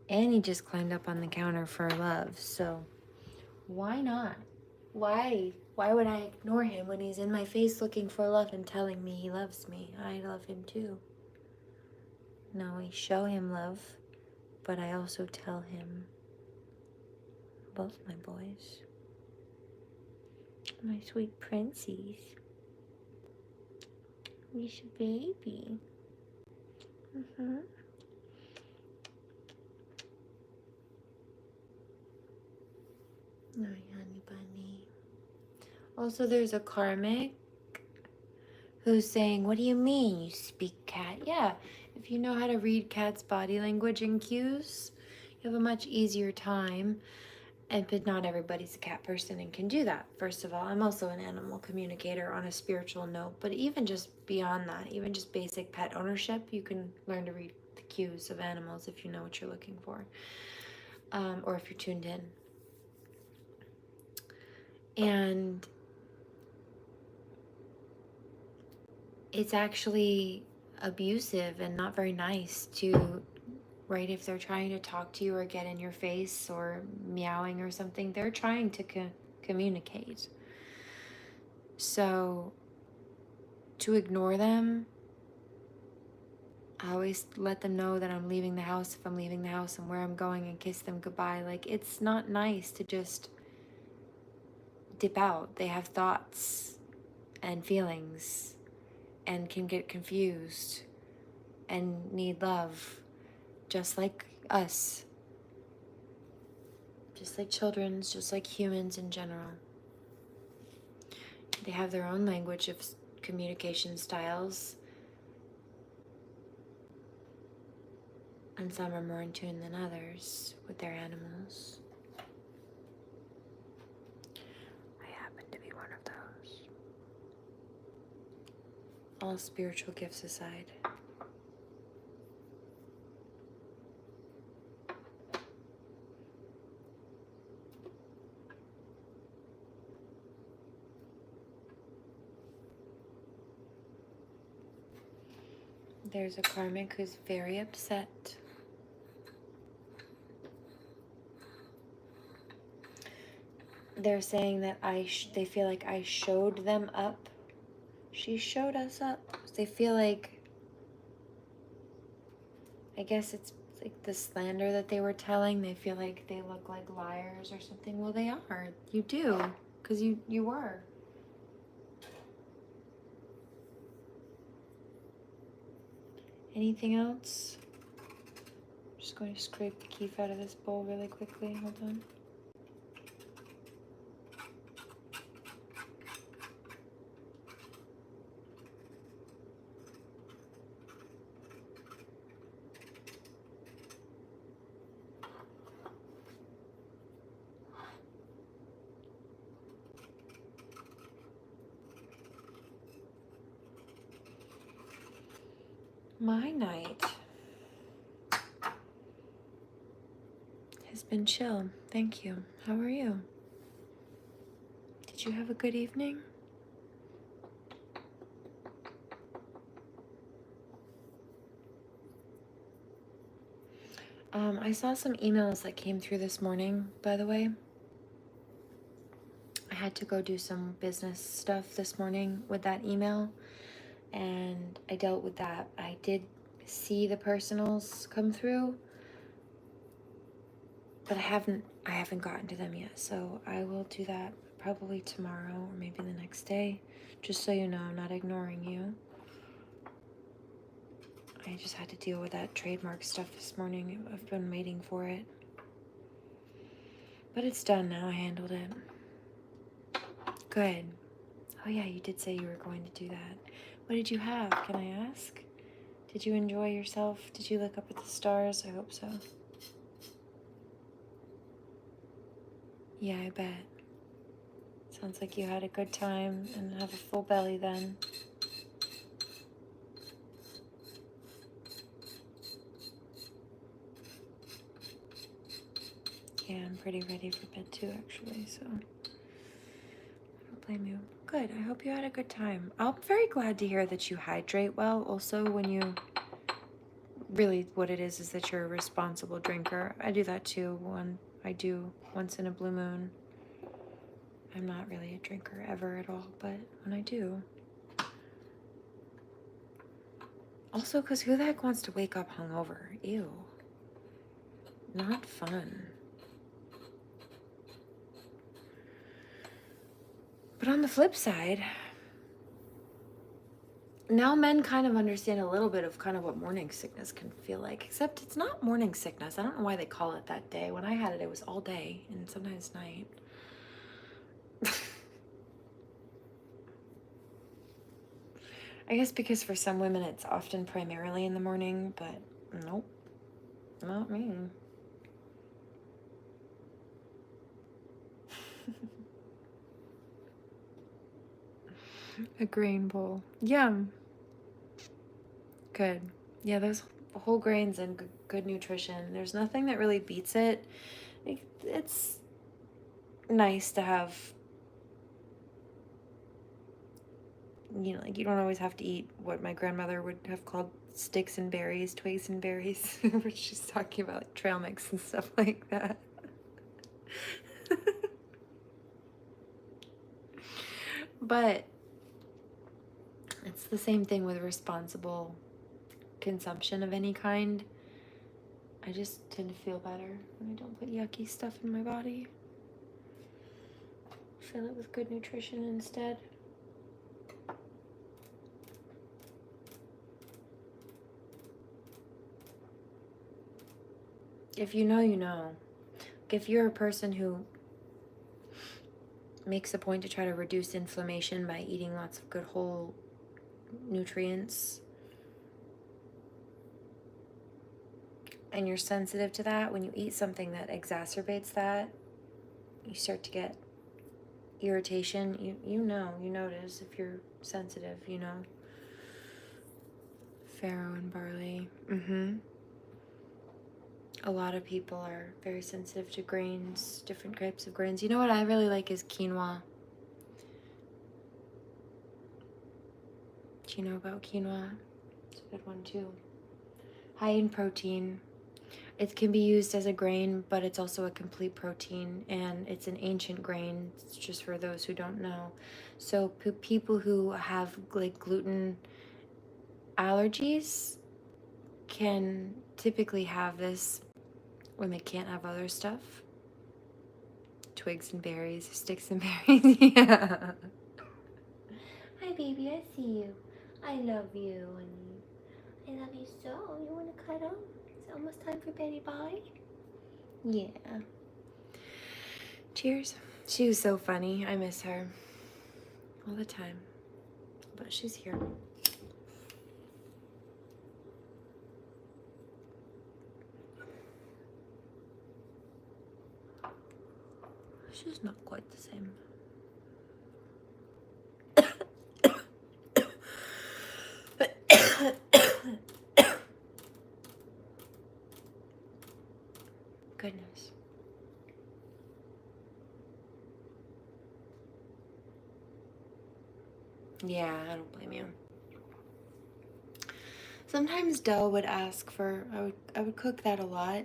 And he just climbed up on the counter for love. So why not? Why? Why would I ignore him when he's in my face looking for love and telling me he loves me? I love him too. No, I show him love, but I also tell him, both my boys, my sweet princes, he's a baby. No, honey bunny. Also, there's a karmic who's saying, what do you mean you speak cat? Yeah, if you know how to read cat's body language and cues, you have a much easier time. But not everybody's a cat person and can do that. First of all, I'm also an animal communicator on a spiritual note, but even just beyond that, even just basic pet ownership, you can learn to read the cues of animals if you know what you're looking for, or if you're tuned in. And it's actually abusive and not very nice to, right, if they're trying to talk to you or get in your face or meowing or something, they're trying to communicate. So to ignore them, I always let them know that I'm leaving the house if I'm leaving the house and where I'm going, and kiss them goodbye. Like, it's not nice to just dip out. They have thoughts and feelings and can get confused and need love, just like us, just like children, just like humans in general. They have their own language of communication styles, and some are more in tune than others with their animals. I happen to be one of those. All spiritual gifts aside. There's a karmic who's very upset. They're saying that they feel like I showed them up. She showed us up. They feel like, I guess it's like the slander that they were telling. They feel like they look like liars or something. Well, they are. You do, because you were. Anything else? I'm just going to scrape the keef out of this bowl really quickly. Hold on. My night has been chill. Thank you. How are you? Did you have a good evening? I saw some emails that came through this morning, by the way. I had to go do some business stuff this morning with that email, and I dealt with that. I did see the personals come through, but I haven't gotten to them yet, so I will do that probably tomorrow or maybe the next day, just so you know I'm not ignoring you. I just had to deal with that trademark stuff this morning. I've been waiting for it. But it's done now. I handled it. Good. Oh yeah, you did say you were going to do that. What did you have? Can I ask? Did you enjoy yourself? Did you look up at the stars? I hope so. Yeah, I bet. Sounds like you had a good time and have a full belly then. Yeah, I'm pretty ready for bed too, actually, so I don't blame you. Good. I hope you had a good time. I'm very glad to hear that you hydrate well. Also, when you really, what it is that you're a responsible drinker. I do that too. I do once in a blue moon. I'm not really a drinker ever at all, but when I do. Also, because who the heck wants to wake up hungover? Ew. Not fun. But on the flip side, now men kind of understand a little bit of kind of what morning sickness can feel like, except it's not morning sickness. I don't know why they call it that day. When I had it, it was all day and sometimes night. I guess because for some women it's often primarily in the morning, but nope, not me. A grain bowl. Yum. Good. Yeah, those whole grains and good nutrition. There's nothing that really beats it. It's nice to have, like you don't always have to eat what my grandmother would have called sticks and berries, twigs and berries, where she's talking about like trail mix and stuff like that. But it's the same thing with responsible consumption of any kind. I just tend to feel better when I don't put yucky stuff in my body. Fill it with good nutrition instead. If you know, you know. If you're a person who makes a point to try to reduce inflammation by eating lots of good whole nutrients, and you're sensitive to that, when you eat something that exacerbates that, you start to get irritation. You notice if you're sensitive, farro and barley. A lot of people are very sensitive to grains, different types of grains. You know what I really like is quinoa. Do you know about quinoa? It's a good one too. High in protein. It can be used as a grain, but it's also a complete protein, and it's an ancient grain. It's just for those who don't know. So people who have like gluten allergies can typically have this when they can't have other stuff. Twigs and berries, sticks and berries. Yeah. Hi, baby. I see you. I love you, honey. I love you so. You want to cuddle? It's almost time for Betty Bye. Yeah. Cheers. She was so funny. I miss her all the time. But she's here. She's not quite the same. Goodness. Yeah, I don't blame you. Sometimes Dell would ask for, I would cook that a lot,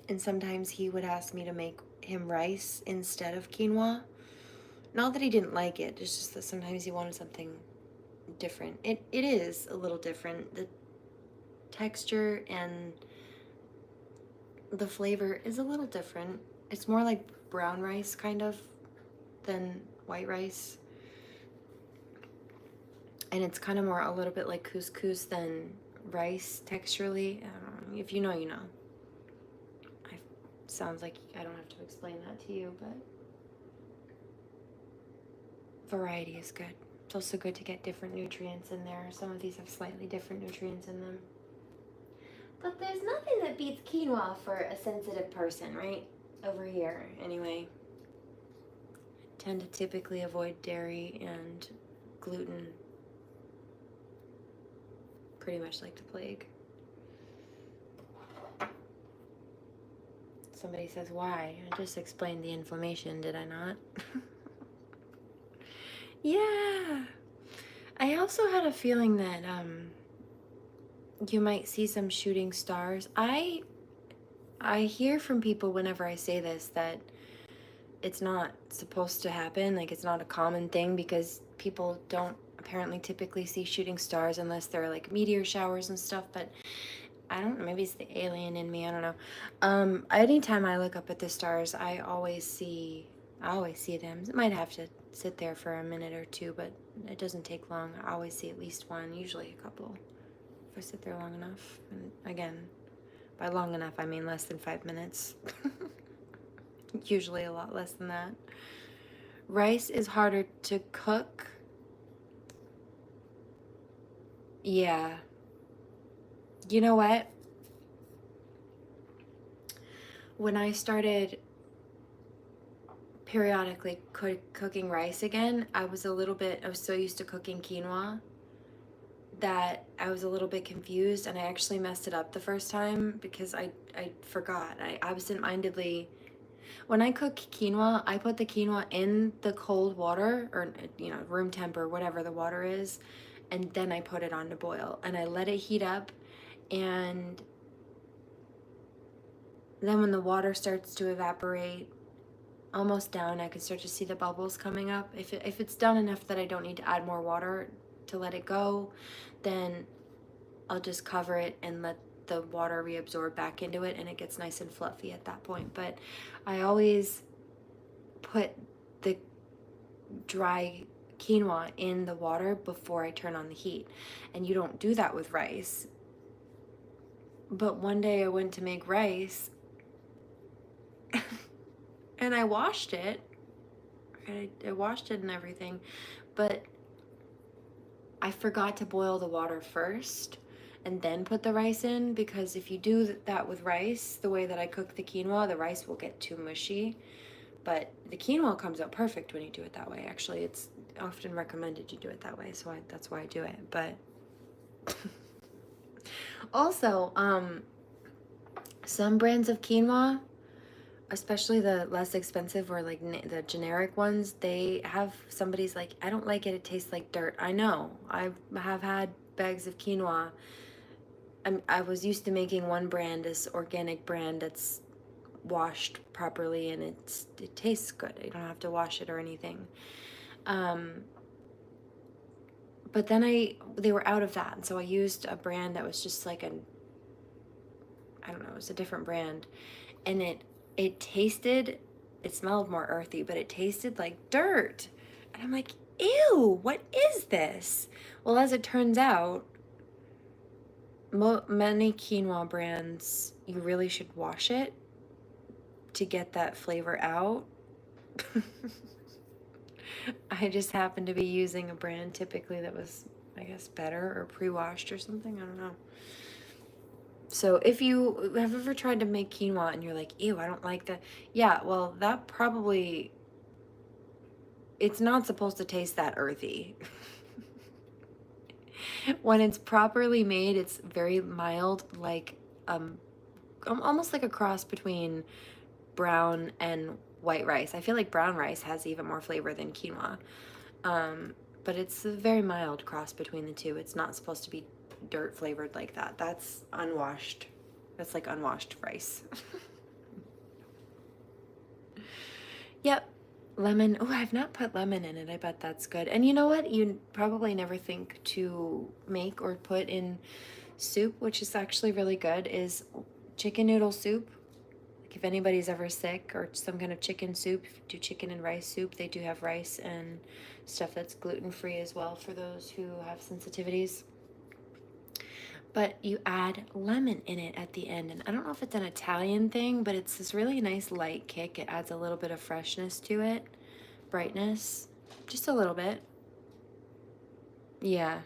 and sometimes he would ask me to make him rice instead of quinoa. Not that he didn't like it, it's just that sometimes he wanted something different. It is a little different. The texture and the flavor is a little different. It's more like brown rice kind of than white rice. And it's kind of more a little bit like couscous than rice texturally. If you know, you know. Sounds like I don't have to explain that to you, but variety is good. It's also good to get different nutrients in there. Some of these have slightly different nutrients in them. But there's nothing that beats quinoa for a sensitive person, right? Over here, anyway. I tend to typically avoid dairy and gluten pretty much like the plague. somebody says, why? I just explained the inflammation, did I not? Yeah. I also had a feeling that you might see some shooting stars. I hear from people whenever I say this that it's not supposed to happen, like it's not a common thing, because people don't apparently typically see shooting stars unless they're like meteor showers and stuff. But I don't know, maybe it's the alien in me, I don't know. Anytime I look up at the stars, I always see them. It might have to sit there for a minute or two, but it doesn't take long. I always see at least one, usually a couple, if I sit there long enough. And again, by long enough, I mean less than 5 minutes. Usually a lot less than that. Rice is harder to cook. Yeah. You know what? When I started periodically cooking rice again, I was so used to cooking quinoa that I was a little bit confused, and I actually messed it up the first time because I forgot. I absentmindedly, when I cook quinoa, I put the quinoa in the cold water, or room temp or whatever the water is, and then I put it on to boil, and I let it heat up, and then when the water starts to evaporate almost down, I can start to see the bubbles coming up. If it's done enough that I don't need to add more water to let it go, then I'll just cover it and let the water reabsorb back into it, and it gets nice and fluffy at that point. But I always put the dry quinoa in the water before I turn on the heat, and you don't do that with rice. But one day I went to make rice and I washed it. I washed it and everything, but I forgot to boil the water first and then put the rice in, because if you do that with rice, the way that I cook the quinoa, the rice will get too mushy. But the quinoa comes out perfect when you do it that way. Actually, it's often recommended you do it that way, so that's why I do it. But also, some brands of quinoa, especially the less expensive or like the generic ones, they have, somebody's like, I don't like it, it tastes like dirt. I know, I have had bags of quinoa. I was used to making one brand, this organic brand that's washed properly, and it tastes good. I don't have to wash it or anything. But then they were out of that, and so I used a brand that was just like I don't know, it was a different brand, and it smelled more earthy, but it tasted like dirt. And I'm like, ew, what is this? Well, as it turns out, many quinoa brands, you really should wash it to get that flavor out. I just happened to be using a brand typically that was, I guess, better or pre-washed or something. I don't know. So if you have ever tried to make quinoa and you're like, ew, I don't like that. Yeah, well, that probably, it's not supposed to taste that earthy. When it's properly made, it's very mild, like almost like a cross between brown and white rice. I feel like brown rice has even more flavor than quinoa. But it's a very mild cross between the two. It's not supposed to be dirt flavored like that. That's unwashed. That's like unwashed rice. Yep. Lemon. Oh, I've not put lemon in it. I bet that's good. And you know what? You probably never think to make or put in soup, which is actually really good, is chicken noodle soup. Like if anybody's ever sick, or some kind of chicken soup, if you do chicken and rice soup, they do have rice and stuff that's gluten-free as well for those who have sensitivities. But you add lemon in it at the end. And I don't know if it's an Italian thing, but it's this really nice light kick. It adds a little bit of freshness to it, brightness, just a little bit. Yeah.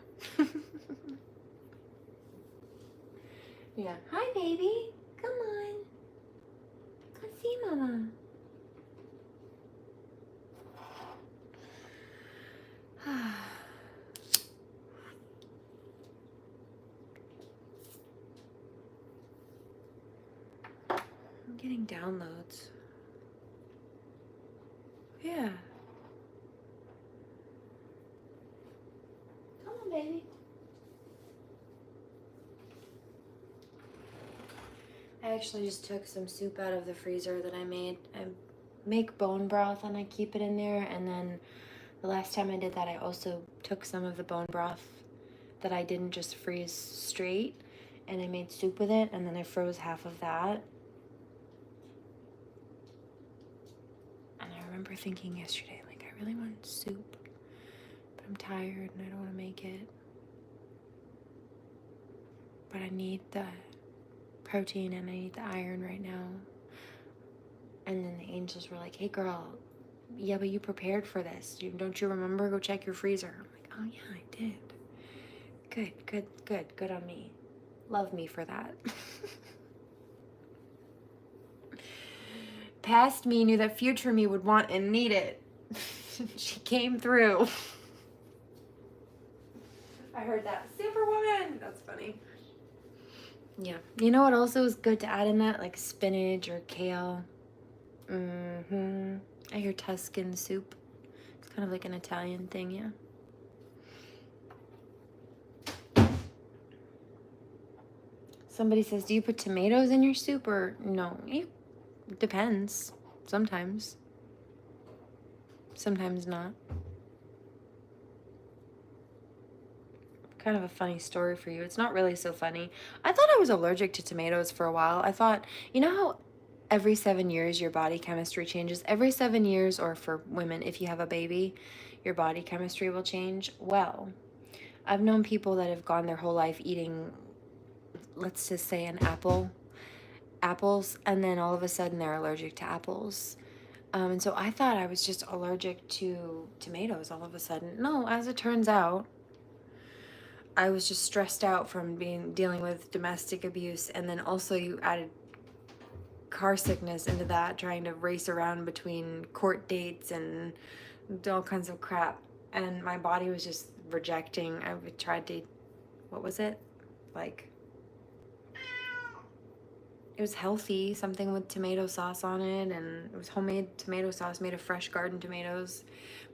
Yeah. Hi, baby. Come on. Come see Mama. getting downloads. Yeah. Come on, baby. I actually just took some soup out of the freezer that I made. I make bone broth and I keep it in there, and then the last time I did that I also took some of the bone broth that I didn't just freeze straight and I made soup with it, and then I froze half of that. And I remember thinking yesterday, like, I really want soup, but I'm tired and I don't want to make it. But I need the protein and I need the iron right now. And then the angels were like, hey girl, yeah, but you prepared for this. Don't you remember? Go check your freezer. I'm like, oh yeah, I did. Good on me. Love me for that. Past me knew that future me would want and need it. She came through. I heard that. Superwoman! That's funny. Yeah. You know what also is good to add in that? Like spinach or kale. I hear Tuscan soup. It's kind of like an Italian thing, yeah. Somebody says, do you put tomatoes in your soup or no? It depends. Sometimes. Sometimes not. Kind of a funny story for you. It's not really so funny. I thought I was allergic to tomatoes for a while. I thought, you know how every 7 years your body chemistry changes? Every 7 years, or for women, if you have a baby, your body chemistry will change. Well, I've known people that have gone their whole life eating, let's just say an apples, and then all of a sudden they're allergic to apples. And so I thought I was just allergic to tomatoes all of a sudden. No, as it turns out, I was just stressed out from dealing with domestic abuse, and then also you added car sickness into that, trying to race around between court dates and all kinds of crap, and my body was just rejecting. I tried to, what was it? Like, it was healthy, something with tomato sauce on it, and it was homemade tomato sauce made of fresh garden tomatoes,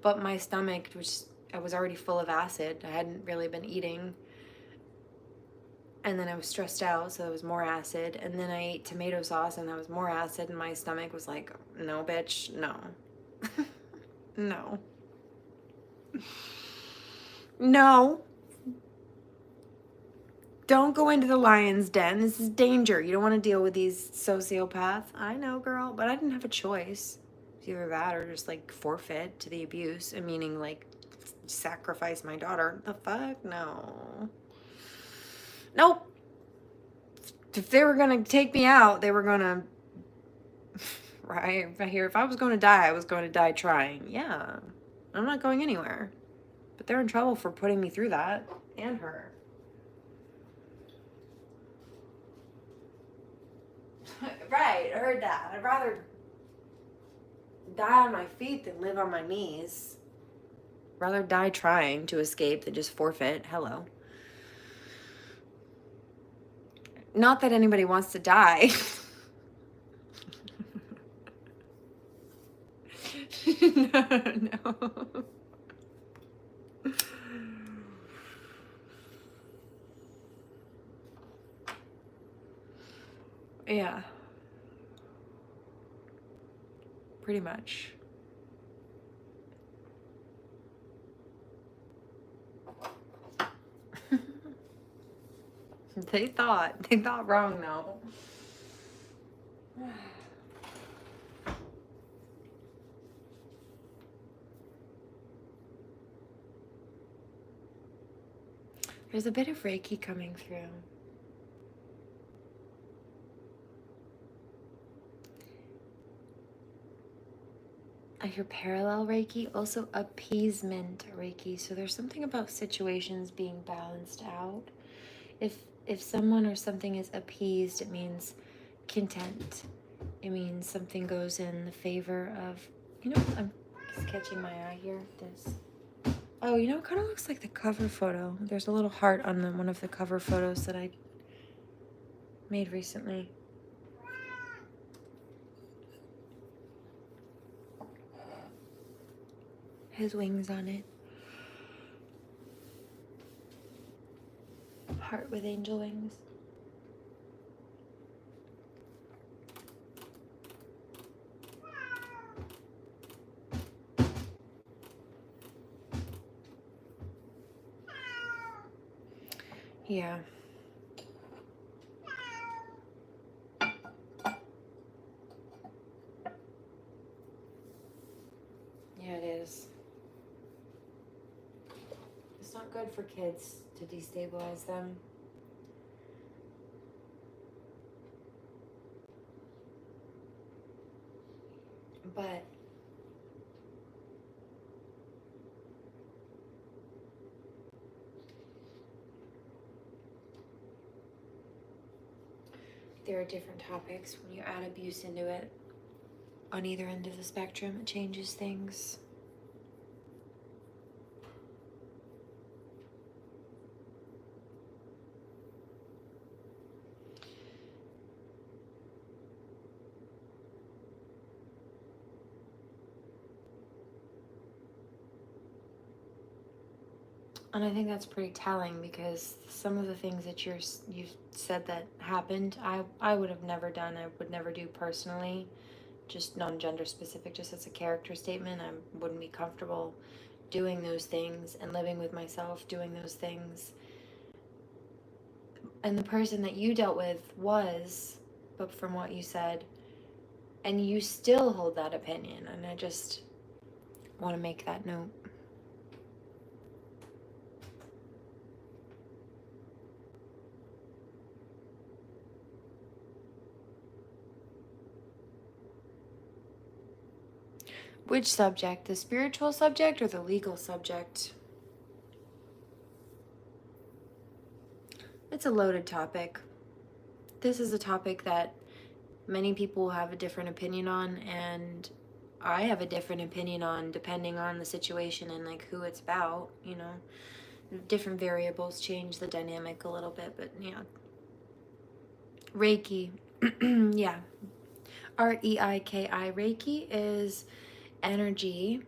but my stomach, which I was already full of acid, I hadn't really been eating, and then I was stressed out, so there was more acid, and then I ate tomato sauce and that was more acid, and my stomach was like, no bitch, no. No. No. Don't go into the lion's den. This is danger. You don't want to deal with these sociopaths. I know, girl, but I didn't have a choice. It's either that or just like forfeit to the abuse, meaning like sacrifice my daughter. The fuck? No. Nope. If they were going to take me out, they were going to, right here, if I was going to die, I was going to die trying. Yeah. I'm not going anywhere. But they're in trouble for putting me through that, and her. Right, I heard that. I'd rather die on my feet than live on my knees. Rather die trying to escape than just forfeit. Hello. Not that anybody wants to die. No. Yeah. Pretty much. They thought wrong though. There's a bit of Reiki coming through. I hear parallel Reiki, also appeasement Reiki. So there's something about situations being balanced out. If someone or something is appeased, it means content. It means something goes in the favor of, I'm just catching my eye here. This. Oh, it kind of looks like the cover photo. There's a little heart on one of the cover photos that I made recently. his wings on it. Heart with angel wings. Yeah. Yeah, it is. It's not good for kids to destabilize them. But there are different topics. When you add abuse into it, on either end of the spectrum, it changes things. And I think that's pretty telling, because some of the things that you've said that happened, I would have never done. I would never do personally, just non-gender specific, just as a character statement. I wouldn't be comfortable doing those things and living with myself doing those things. And the person that you dealt with was, but from what you said, and you still hold that opinion, and I just want to make that note. Which subject? The spiritual subject or the legal subject? It's a loaded topic. This is a topic that many people have a different opinion on, and I have a different opinion on, depending on the situation and like who it's about, you know. Different variables change the dynamic a little bit, but yeah. Reiki. Yeah. Reiki. Reiki is energy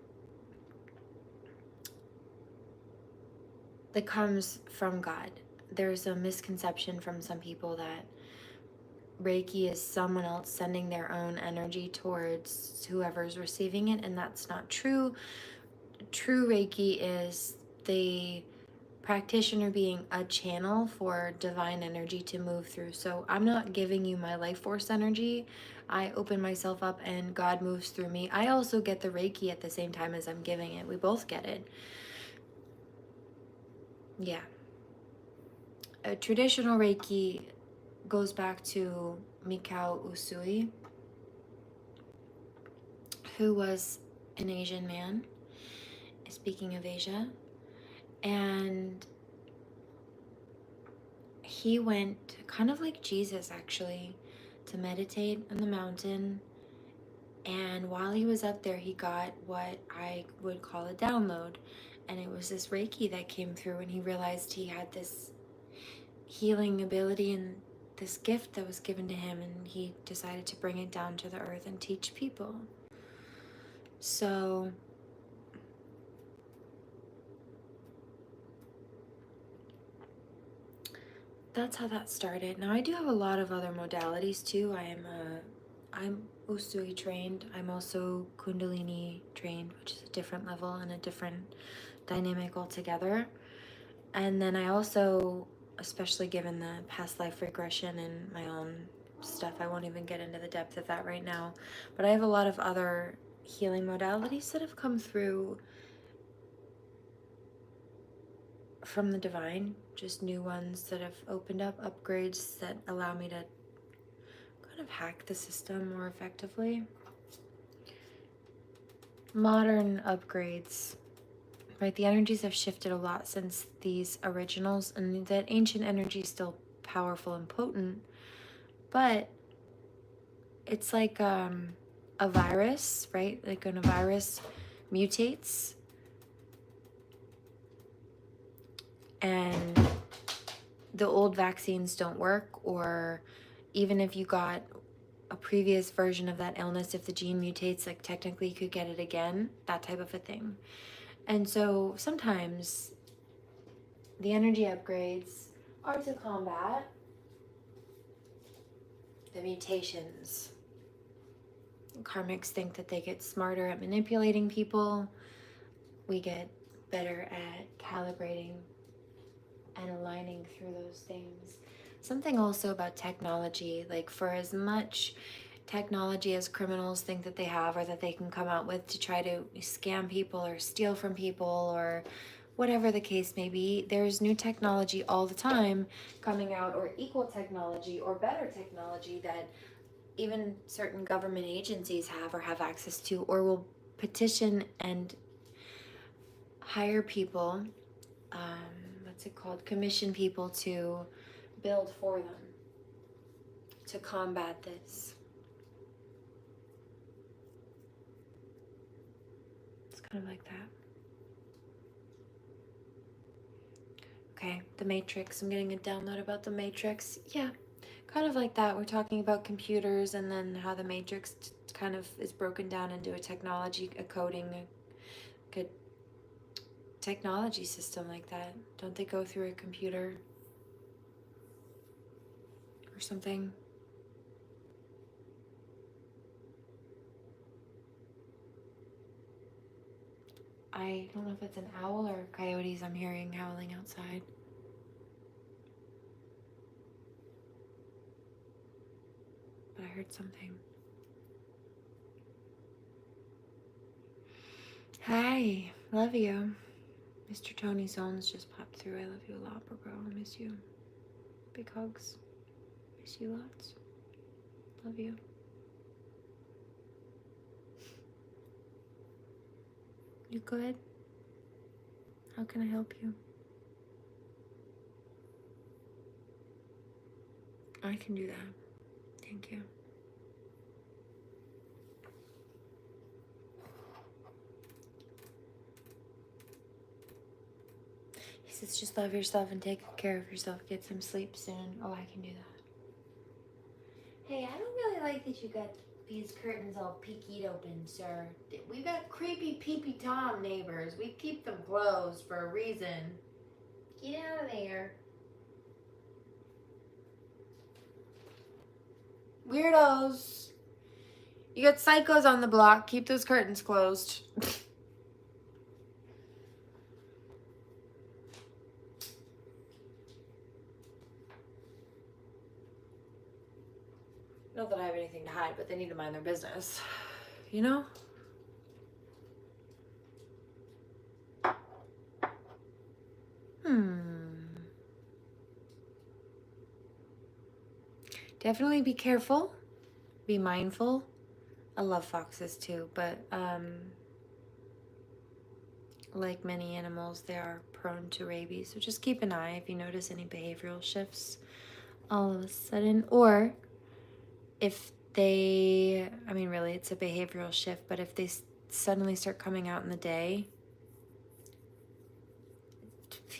that comes from God. There's a misconception from some people that Reiki is someone else sending their own energy towards whoever's receiving it, and that's not true. True Reiki is the practitioner being a channel for divine energy to move through. So I'm not giving you my life force energy. I open myself up and God moves through me. I also get the Reiki at the same time as I'm giving it. We both get it. Yeah. A traditional Reiki goes back to Mikao Usui, who was an Asian man, speaking of Asia, and he went kind of like Jesus, actually, to meditate on the mountain. And while he was up there, he got what I would call a download. And it was this Reiki that came through, and he realized he had this healing ability and this gift that was given to him, and he decided to bring it down to the earth and teach people. So that's how that started. Now I do have a lot of other modalities too. I'm Usui trained. I'm also Kundalini trained, which is a different level and a different dynamic altogether. And then I also, especially given the past life regression and my own stuff, I won't even get into the depth of that right now, but I have a lot of other healing modalities that have come through from the divine, just new ones that have opened up, upgrades that allow me to kind of hack the system more effectively. Modern upgrades, right? The energies have shifted a lot since these originals, and that ancient energy is still powerful and potent, but it's like a virus, right? Like when a virus mutates and the old vaccines don't work, or even if you got a previous version of that illness, if the gene mutates, like technically you could get it again, that type of a thing. And so sometimes the energy upgrades are to combat the mutations. Karmics think that they get smarter at manipulating people. We get better at calibrating and aligning through those things. Something also about technology, like for as much technology as criminals think that they have or that they can come out with to try to scam people or steal from people or whatever the case may be, there's new technology all the time coming out, or equal technology or better technology that even certain government agencies have or have access to, or will petition and hire people, what's it called, commission people to build for them to combat this. It's kind of like that. Okay, the Matrix. I'm getting a download about the Matrix. Yeah, kind of like that. We're talking about computers and then how the Matrix kind of is broken down into a technology, a coding, a good technology system like that. Don't they go through a computer or something? I don't know if it's an owl or coyotes I'm hearing howling outside. But I heard something. Hi, love you. Mr. Tony Zones just popped through. I love you a lot, bro. I miss you. Big hugs. Miss you lots. Love you. You good? How can I help you? I can do that. Thank you. He says just love yourself and take care of yourself. Get some sleep soon. Oh, I can do that. Hey, I don't really like that you got these curtains all peekied open, sir. We got creepy peepee Tom neighbors. We keep them closed for a reason. Get out of there. Weirdos. You got psychos on the block. Keep those curtains closed. Not that I have anything to hide, but they need to mind their business. You know? Definitely be careful. Be mindful. I love foxes too, but like many animals, they are prone to rabies. So just keep an eye if you notice any behavioral shifts all of a sudden. Or if they, I mean, really, it's a behavioral shift, but if they suddenly start coming out in the day,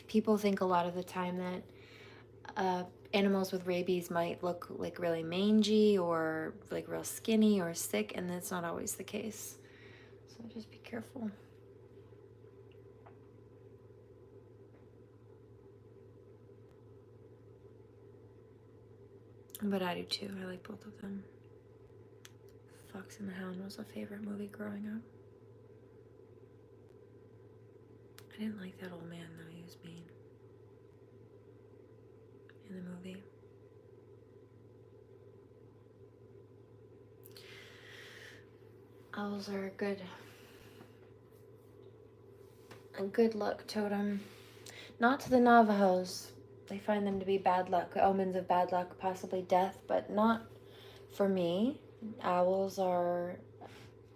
people think a lot of the time that animals with rabies might look like really mangy or like real skinny or sick, and that's not always the case. So just be careful. But I do too. I like both of them. Fox and the Hound was a favorite movie growing up. I didn't like that old man though. He was mean in the movie. Owls are a good luck totem. Not to the Navajos. They find them to be bad luck, omens of bad luck, possibly death, but not for me. Owls are,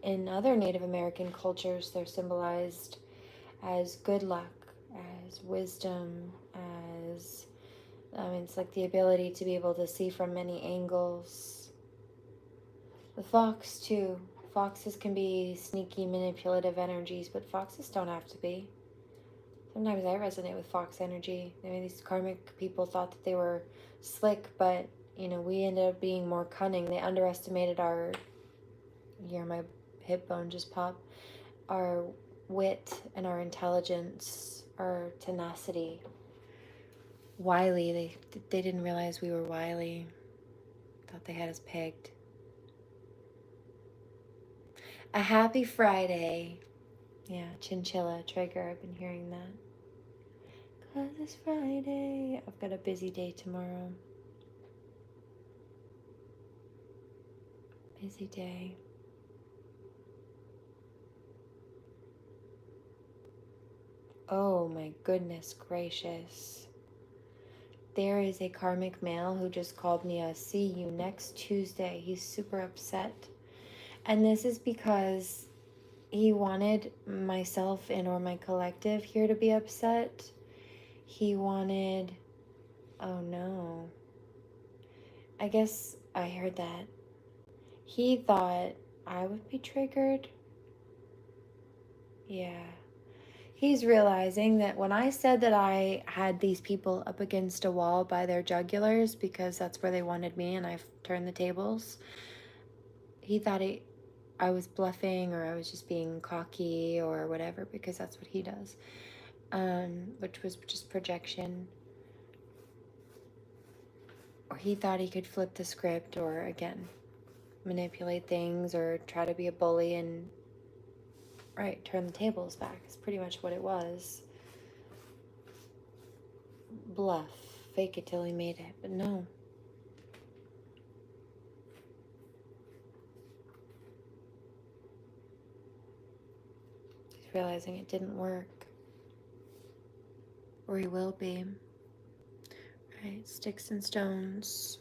in other Native American cultures, they're symbolized as good luck, as wisdom, as, it's like the ability to be able to see from many angles. The fox, too. Foxes can be sneaky, manipulative energies, but foxes don't have to be. Sometimes I resonate with fox energy. I mean, these karmic people thought that they were slick, but, we ended up being more cunning. They underestimated our, my hip bone just popped, our wit and our intelligence, our tenacity. Wily, they didn't realize we were wily. Thought they had us pegged. A happy Friday. Yeah, chinchilla trigger, I've been hearing that. 'Cause it's Friday. I've got a busy day tomorrow. Busy day. Oh my goodness gracious. There is a karmic male who just called me a see you next Tuesday. He's super upset. And this is because he wanted myself and or my collective here to be upset. He wanted, oh no. I guess I heard that. He thought I would be triggered. Yeah. He's realizing that when I said that I had these people up against a wall by their jugulars because that's where they wanted me and I've turned the tables, he thought I was bluffing or I was just being cocky or whatever because that's what he does, which was just projection. Or he thought he could flip the script or, again, manipulate things or try to be a bully and, right, turn the tables back is pretty much what it was. Bluff. Fake it till he made it. But no. He's realizing it didn't work. Or he will be. Right, sticks and stones.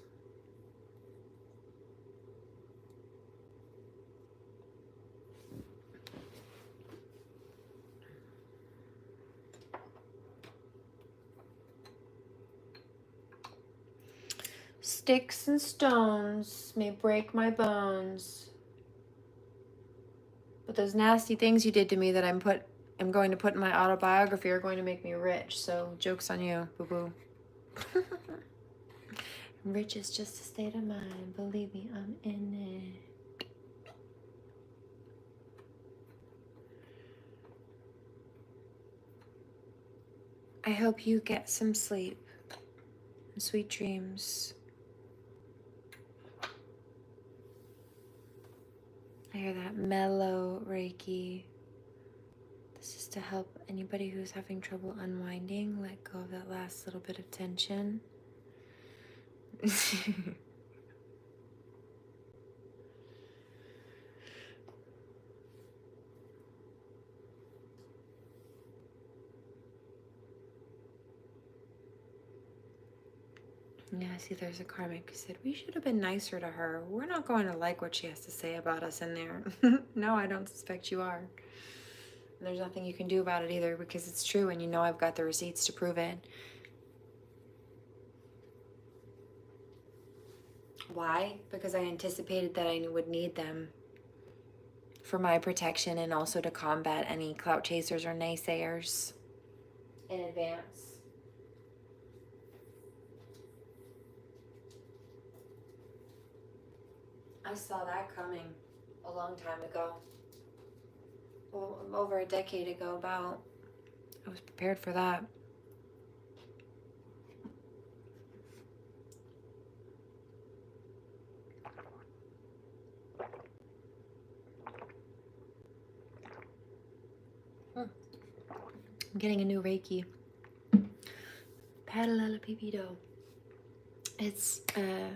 Sticks and stones may break my bones, but those nasty things you did to me that I'm going to put in my autobiography are going to make me rich. So joke's on you, boo-boo. Rich is just a state of mind. Believe me, I'm in it. I hope you get some sleep and sweet dreams. I hear that mellow Reiki. This is to help anybody who's having trouble unwinding, let go of that last little bit of tension. Yeah, see, there's a karmic who said, we should have been nicer to her. We're not going to like what she has to say about us in there. No, I don't suspect you are. And there's nothing you can do about it either because it's true and you know I've got the receipts to prove it. Why? Because I anticipated that I would need them for my protection and also to combat any clout chasers or naysayers in advance. I saw that coming a long time ago. Well, over a decade ago about. I was prepared for that. I'm getting a new Reiki. Padalalapipido. It's,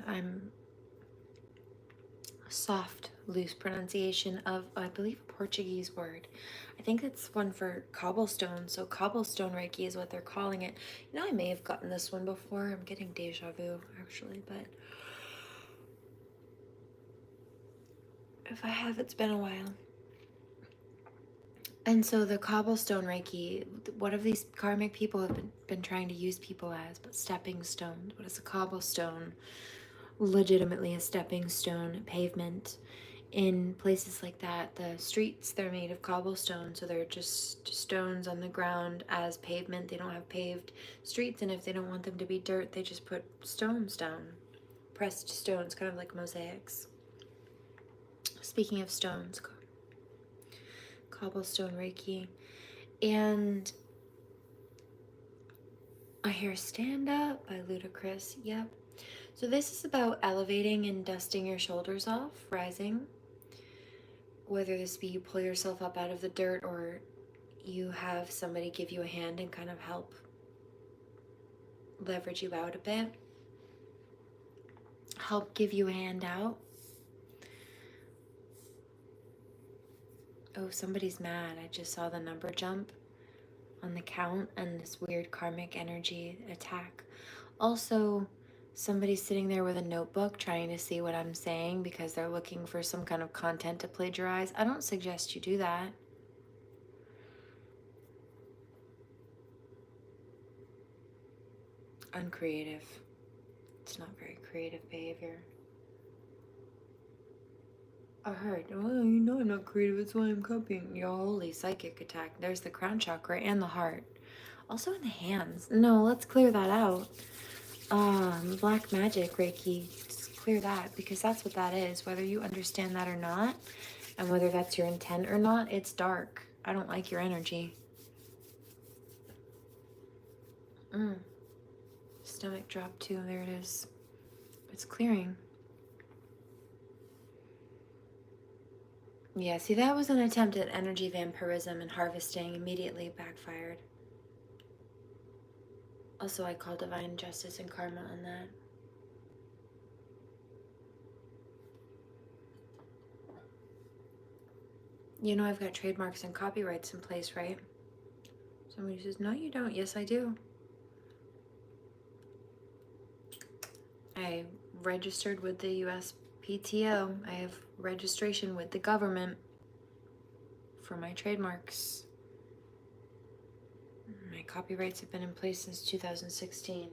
I'm soft, loose pronunciation of, I believe, a Portuguese word. I think it's one for cobblestone. So cobblestone Reiki is what they're calling it. You know, I may have gotten this one before. I'm getting deja vu, actually, but if I have, it's been a while. And so the cobblestone Reiki, what have these karmic people have been trying to use people as, but stepping stones? What is a cobblestone? Legitimately a stepping stone pavement. In places like that, the streets, they're made of cobblestone, so they're just stones on the ground as pavement. They don't have paved streets, and if they don't want them to be dirt, they just put stones down. Pressed stones, kind of like mosaics. Speaking of stones, cobblestone Reiki. And I hear Stand Up by Ludacris. Yep. So this is about elevating and dusting your shoulders off, rising. Whether this be you pull yourself up out of the dirt or you have somebody give you a hand and kind of help leverage you out a bit. Help give you a hand out. Oh, somebody's mad. I just saw the number jump on the count and this weird karmic energy attack. Also, somebody's sitting there with a notebook trying to see what I'm saying because they're looking for some kind of content to plagiarize. I don't suggest you do that. Uncreative. It's not very creative behavior. I heard, well, you know I'm not creative, that's why I'm copying. Your holy psychic attack. There's the crown chakra and the heart. Also in the hands. No, let's clear that out. Black magic, Reiki. Just clear that, because that's what that is. Whether you understand that or not, and whether that's your intent or not, it's dark. I don't like your energy. Stomach drop too, there it is. It's clearing. Yeah, see, that was an attempt at energy vampirism and harvesting, immediately backfired. Also, I call divine justice and karma on that. You know I've got trademarks and copyrights in place, right? Somebody says, no, you don't. Yes, I do. I registered with the USPTO. I have registration with the government for my trademarks. My copyrights have been in place since 2016.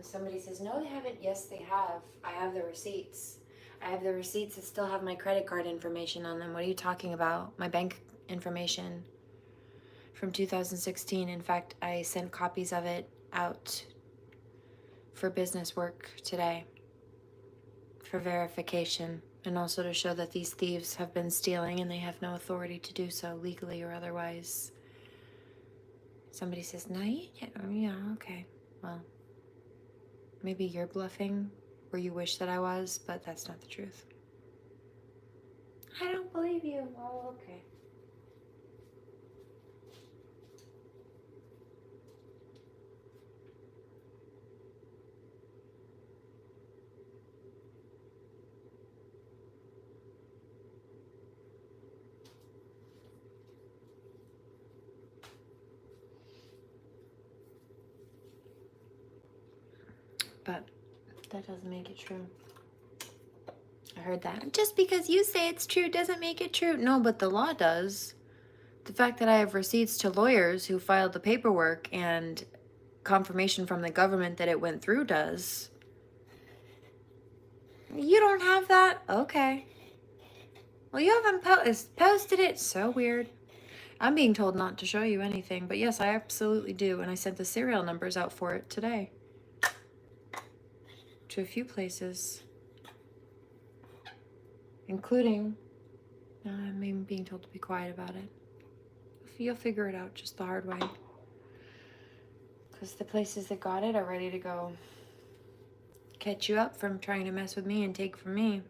Somebody says, no, they haven't. Yes, they have. I have the receipts. I have the receipts that still have my credit card information on them. What are you talking about? My bank information from 2016. In fact, I sent copies of it out for business work today for verification, and also to show that these thieves have been stealing and they have no authority to do so legally or otherwise. Somebody says, no, you can't. Oh, yeah, okay. Well, maybe you're bluffing, or you wish that I was, but that's not the truth. I don't believe you. Oh, okay. But that doesn't make it true. I heard that. Just because you say it's true doesn't make it true. No, but the law does. The fact that I have receipts to lawyers who filed the paperwork and confirmation from the government that it went through does. You don't have that? Okay. Well, you haven't posted it. So weird. I'm being told not to show you anything, but yes, I absolutely do. And I sent the serial numbers out for it today to a few places, including, I'm even being told to be quiet about it. You'll figure it out just the hard way. Because the places that got it are ready to go catch you up from trying to mess with me and take from me.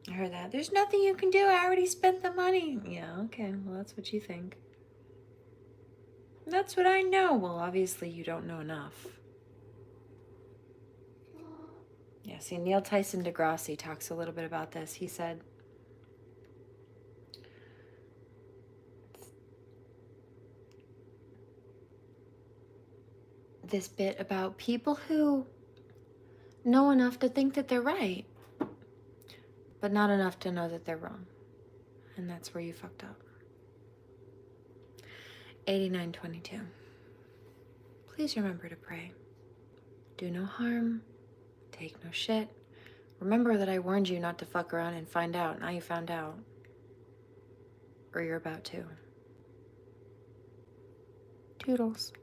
I heard that. There's nothing you can do. I already spent the money. Yeah, okay. Well, that's what you think. That's what I know. Well, obviously you don't know enough. Yeah, see, Neil Tyson deGrasse talks a little bit about this. He said, this bit about people who know enough to think that they're right, but not enough to know that they're wrong. And that's where you fucked up. 8922. Please remember to pray. Do no harm. Take no shit. Remember that I warned you not to fuck around and find out. Now you found out. Or you're about to. Toodles.